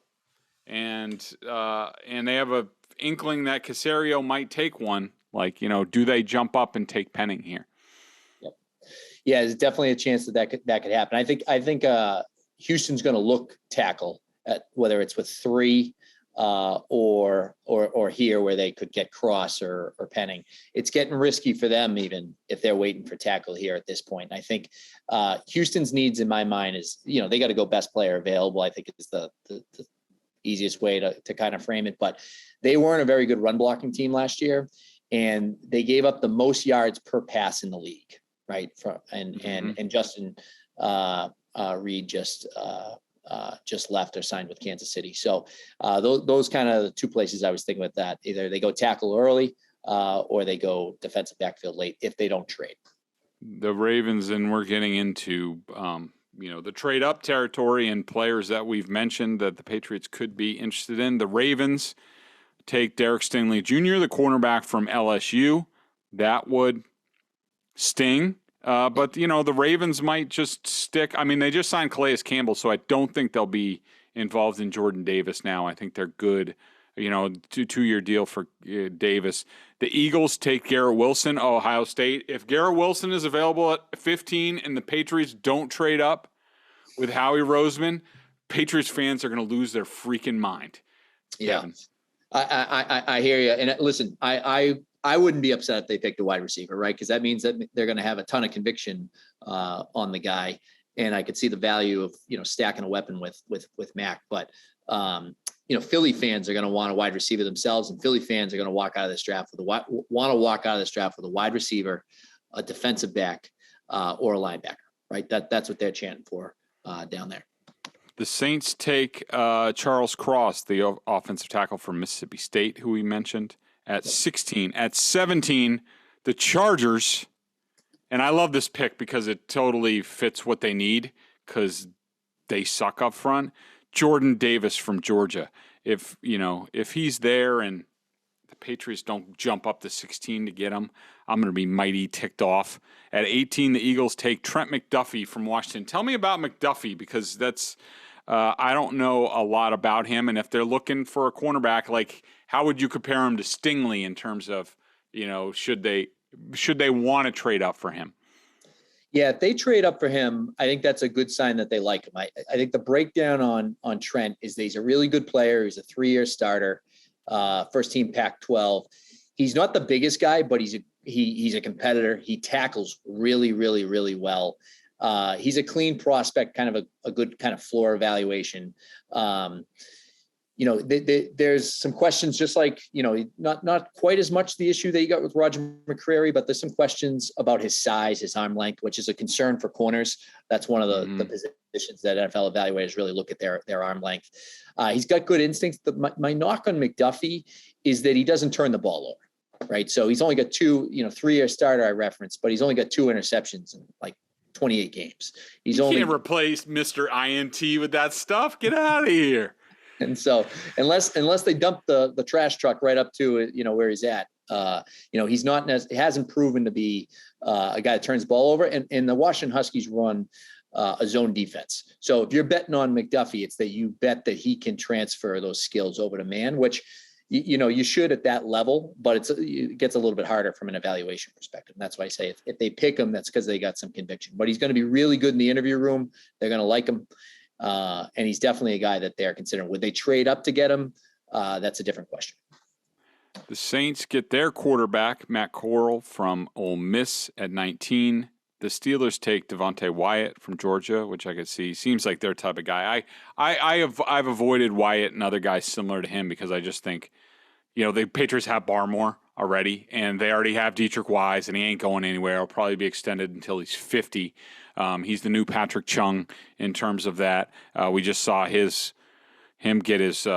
and they have a inkling that Caserio might take one, do they jump up and take Penning here? Yep. Yeah, there's definitely a chance that could happen. I think Houston's going to look tackle at whether it's with 3 or here where they could get Cross or Penning. It's getting risky for them, even if they're waiting for tackle here at this point. And I think Houston's needs, in my mind, is, they got to go best player available. I think it's the easiest way to kind of frame it. But they weren't a very good run blocking team last year, and they gave up the most yards per pass in the league, right? And Justin Reed just left or signed with Kansas City. So those kind of the two places I was thinking with that. Either they go tackle early or they go defensive backfield late if they don't trade. The Ravens, and we're getting into the trade up territory and players that we've mentioned that the Patriots could be interested in. The Ravens take Derek Stingley Jr., the cornerback from LSU. That would sting. But the Ravens might just stick. I mean, they just signed Calais Campbell, so I don't think they'll be involved in Jordan Davis now. I think they're good. Two-year deal for Davis. The Eagles take Garrett Wilson, Ohio State. If Garrett Wilson is available at 15 and the Patriots don't trade up with Howie Roseman, Patriots fans are going to lose their freaking mind. Yeah, Kevin. I hear you. And listen, I wouldn't be upset if they picked a wide receiver, right? Because that means that they're going to have a ton of conviction on the guy, and I could see the value of stacking a weapon with Mac. But Philly fans are going to want a wide receiver themselves, and Philly fans are going to walk out of this draft with a wide receiver, a defensive back, or a linebacker, right? That's what they're chanting for down there. The Saints take Charles Cross, the offensive tackle from Mississippi State, who we mentioned, at 16. At 17, the Chargers, and I love this pick because it totally fits what they need because they suck up front. Jordan Davis from Georgia. If he's there and the Patriots don't jump up to 16 to get him, I'm going to be mighty ticked off. At 18, the Eagles take Trent McDuffie from Washington. Tell me about McDuffie, because that's I don't know a lot about him. And if they're looking for a cornerback, like, how would you compare him to Stingley in terms of, should they want to trade up for him? Yeah, if they trade up for him, I think that's a good sign that they like him. I think the breakdown on Trent is that he's a really good player. He's a 3-year starter, first team Pac-12. He's not the biggest guy, but he's a competitor. He tackles really, really, really well. He's a clean prospect, kind of a good kind of floor evaluation. There's some questions, just like, not quite as much the issue that you got with Roger McCreary, but there's some questions about his size, his arm length, which is a concern for corners. That's one of the positions that NFL evaluators really look at their arm length. He's got good instincts. My knock on McDuffie is that he doesn't turn the ball over, right? So he's only got 2, 3-year starter I referenced, but he's only got 2 interceptions in like 28 games. You can't replace Mr. INT with that stuff. Get out of here. And so unless they dump the trash truck right up to where he's at, he's not. It hasn't proven to be a guy that turns the ball over. And the Washington Huskies run a zone defense. So if you're betting on McDuffie, it's that you bet that he can transfer those skills over to man, which you should at that level. But it gets a little bit harder from an evaluation perspective. And that's why I say if they pick him, that's because they got some conviction. But he's going to be really good in the interview room. They're going to like him. And he's definitely a guy that they're considering. Would they trade up to get him? That's a different question. The Saints get their quarterback, Matt Corral, from Ole Miss at 19. The Steelers take Devontae Wyatt from Georgia, which I could see. Seems like their type of guy. I've avoided Wyatt and other guys similar to him because I just think, the Patriots have Barmore already, and they already have Dietrich Wise, and he ain't going anywhere. He'll probably be extended until he's 50. He's the new Patrick Chung in terms of that. We just saw him get his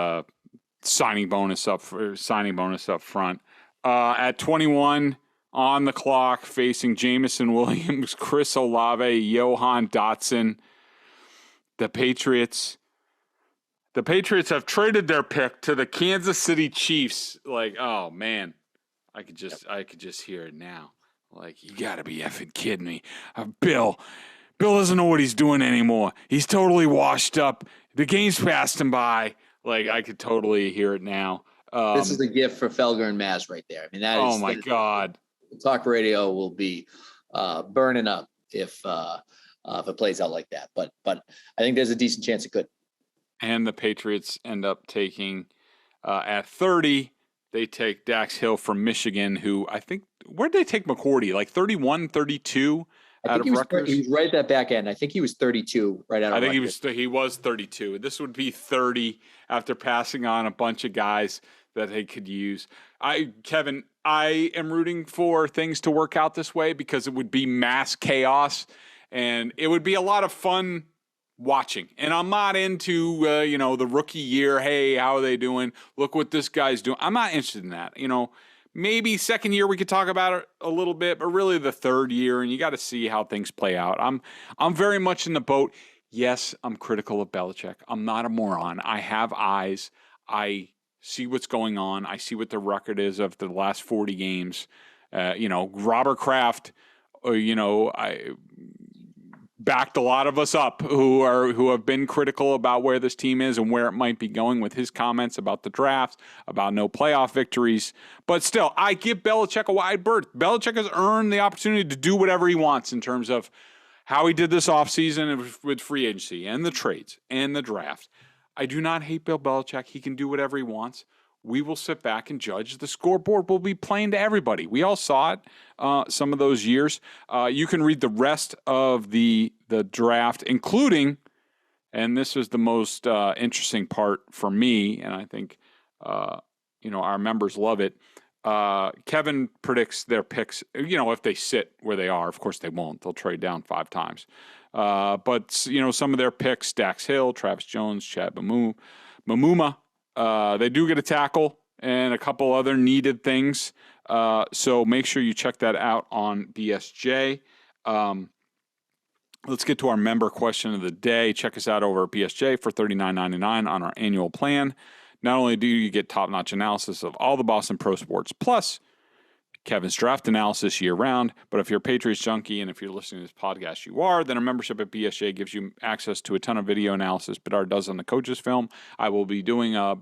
signing bonus up front. At 21 on the clock, facing Jamison Williams, Chris Olave, Johan Dotson. The Patriots have traded their pick to the Kansas City Chiefs. Like, oh man, I could just hear it now. Like, you got to be effing kidding me. Bill doesn't know what he's doing anymore. He's totally washed up. The game's passed him by. Like, I could totally hear it now. This is a gift for Felger and Maz right there. I mean, that is. Oh, my God. Talk radio will be burning up if it plays out like that. But I think there's a decent chance it could. And the Patriots end up taking At 30, they take Dax Hill from Michigan, who I think, where did they take McCourty? Like 31, 32 out of Rutgers? He was right at that back end. I think he was 32 right out of Rutgers. He was 32. This would be 30 after passing on a bunch of guys that they could use. Kevin, I am rooting for things to work out this way because it would be mass chaos and it would be a lot of fun watching. And I'm not into, the rookie year. Hey, how are they doing? Look what this guy's doing. I'm not interested in that. Maybe second year we could talk about it a little bit, but really the third year, and you got to see how things play out. I'm very much in the boat. Yes, I'm critical of Belichick. I'm not a moron. I have eyes. I see what's going on. I see what the record is of the last 40 games. Robert Kraft, I backed a lot of us up who have been critical about where this team is and where it might be going with his comments about the drafts, about no playoff victories. But still, I give Belichick a wide berth. Belichick has earned the opportunity to do whatever he wants in terms of how he did this offseason with free agency and the trades and the draft. I do not hate Bill Belichick. He can do whatever he wants. We will sit back and judge. The scoreboard will be plain to everybody. We all saw it some of those years. You can read the rest of the draft, including, and this is the most interesting part for me, and I think our members love it. Kevin predicts their picks. If they sit where they are, of course they won't. They'll trade down 5 times. But some of their picks: Dax Hill, Travis Jones, Chad Mamuma. They do get a tackle and a couple other needed things. So make sure you check that out on BSJ. Let's get to our member question of the day. Check us out over at BSJ for $39.99 on our annual plan. Not only do you get top-notch analysis of all the Boston Pro Sports, plus Kevin's draft analysis year-round, but if you're a Patriots junkie and if you're listening to this podcast, you are, then a membership at BSJ gives you access to a ton of video analysis Bedard does on the coaches film. I will be doing a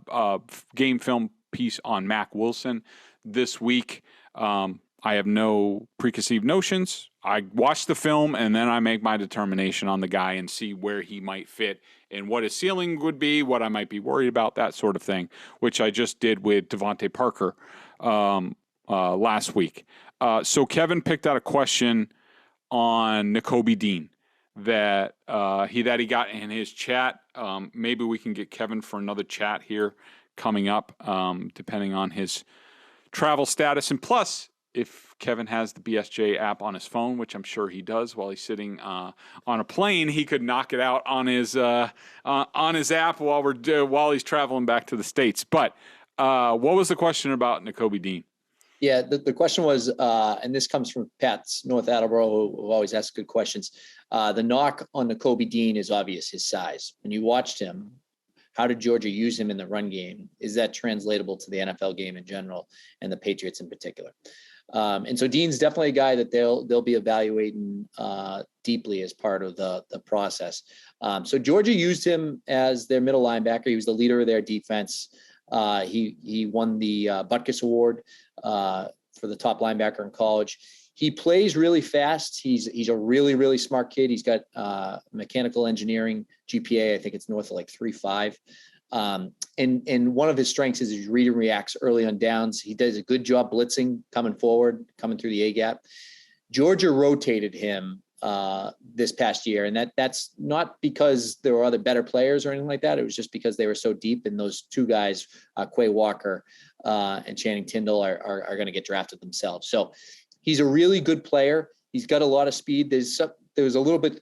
game film piece on Mac Wilson this week. I have no preconceived notions. I watch the film, and then I make my determination on the guy and see where he might fit and what his ceiling would be, what I might be worried about, that sort of thing, which I just did with Devontae Parker last week. So Kevin picked out a question on Nakobe Dean that he got in his chat. Maybe we can get Kevin for another chat here coming up, depending on his travel status. And plus, if Kevin has the BSJ app on his phone, which I'm sure he does while he's sitting on a plane, he could knock it out on his app while he's traveling back to the States. But what was the question about Nakobe Dean? Yeah, the question was, and this comes from Pat's North Attleboro, who always asks good questions. The knock on Nakobe Dean is obvious, his size. When you watched him, how did Georgia use him in the run game? Is that translatable to the NFL game in general and the Patriots in particular? And so Dean's definitely a guy that they'll be evaluating deeply as part of the process. So Georgia used him as their middle linebacker. He was the leader of their defense. He won the Butkus Award for the top linebacker in college. He plays really fast. He's a really, really smart kid. He's got mechanical engineering GPA. I think it's north of like 3.5. And one of his strengths is his read and reacts early on downs. He does a good job blitzing, coming forward, coming through the A gap. Georgia rotated him this past year, and that's not because there were other better players or anything like that. It was just because they were so deep, and those two guys, Quay Walker and Channing Tindall, are going to get drafted themselves. So he's a really good player. He's got a lot of speed. There was a little bit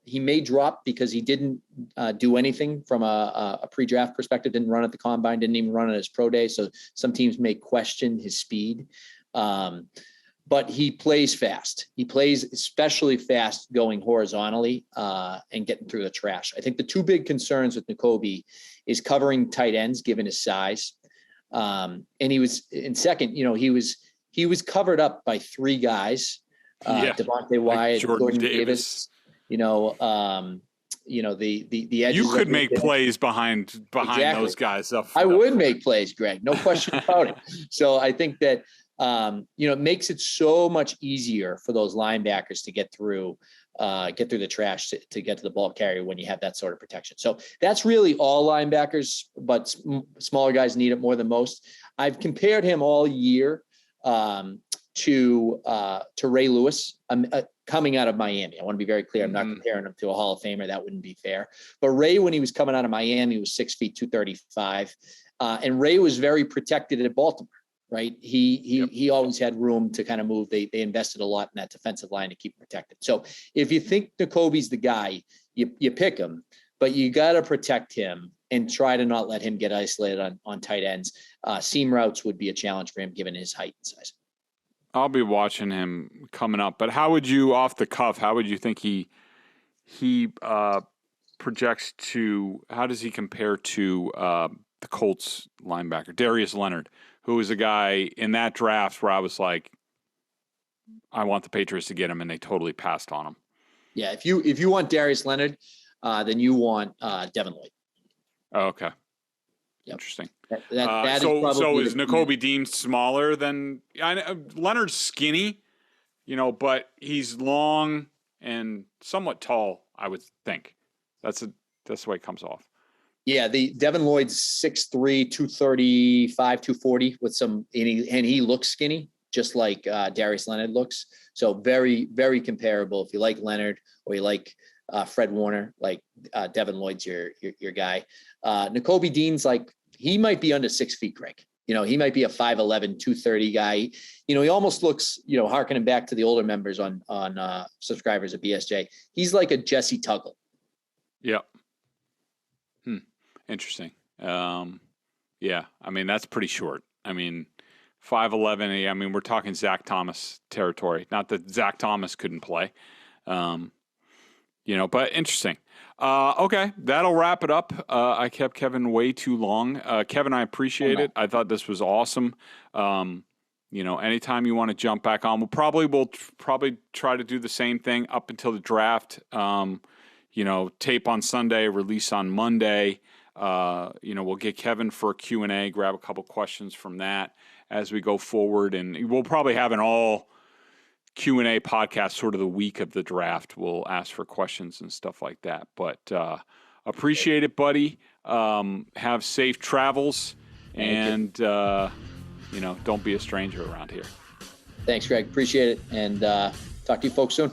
he may drop because he didn't do anything from a pre-draft perspective, didn't run at the combine, didn't even run at his pro day. So some teams may question his speed. But he plays fast. He plays especially fast going horizontally and getting through the trash. I think the two big concerns with Nakobe is covering tight ends, given his size. And he was in second, he was covered up by 3 guys. Devontae Wyatt, like Jordan Davis. The edges. You could make plays behind exactly. Those guys. I would make plays, Greg. No question about it. So I think that It makes it so much easier for those linebackers to get through the trash to get to the ball carrier when you have that sort of protection. So that's really all linebackers, but smaller guys need it more than most. I've compared him all year to Ray Lewis coming out of Miami. I want to be very clear. I'm not comparing him to a Hall of Famer. That wouldn't be fair. But Ray, when he was coming out of Miami, was 6 feet, 235. And Ray was very protected at Baltimore, right? He always had room to kind of move. They invested a lot in that defensive line to keep protected. So if you think Nakobe's the guy, you pick him, but you got to protect him and try to not let him get isolated on tight ends. Seam routes would be a challenge for him given his height and size. I'll be watching him coming up, but how would you, off the cuff, how would you think he projects to, how does he compare to the Colts linebacker, Darius Leonard, who was a guy in that draft where I was like, I want the Patriots to get him, and they totally passed on him. Yeah, if you want Darius Leonard, then you want Devin Lloyd. Oh, okay. Yep. Interesting. So is Nakobe deemed smaller than Leonard's skinny, but he's long and somewhat tall, I would think. That's the way it comes off. Yeah, the Devin Lloyd's 6'3", 235, 240 with some, and he looks skinny, just like Darius Leonard looks. So very, very comparable. If you like Leonard or you like Fred Warner, like Devin Lloyd's your guy. Nakobe Dean's like, he might be under 6 feet, Greg. He might be a 5'11", 230 guy. He almost looks, harkening back to the older members on subscribers of BSJ. He's like a Jesse Tuggle. Yeah. Interesting. Yeah. I mean, that's pretty short. I mean, 5'11". I mean, we're talking Zach Thomas territory. Not that Zach Thomas couldn't play. But interesting. Okay, that'll wrap it up. I kept Kevin way too long. Kevin, I appreciate it. I thought this was awesome. Anytime you want to jump back on, we'll probably try to do the same thing up until the draft. Tape on Sunday, release on Monday. We'll get Kevin for a Q&A, grab a couple questions from that as we go forward, and we'll probably have an all Q&A podcast sort of the week of the draft. We'll ask for questions and stuff like that. But appreciate it, buddy. Have safe travels, and don't be a stranger around here. Thanks, Greg. Appreciate it, and talk to you folks soon.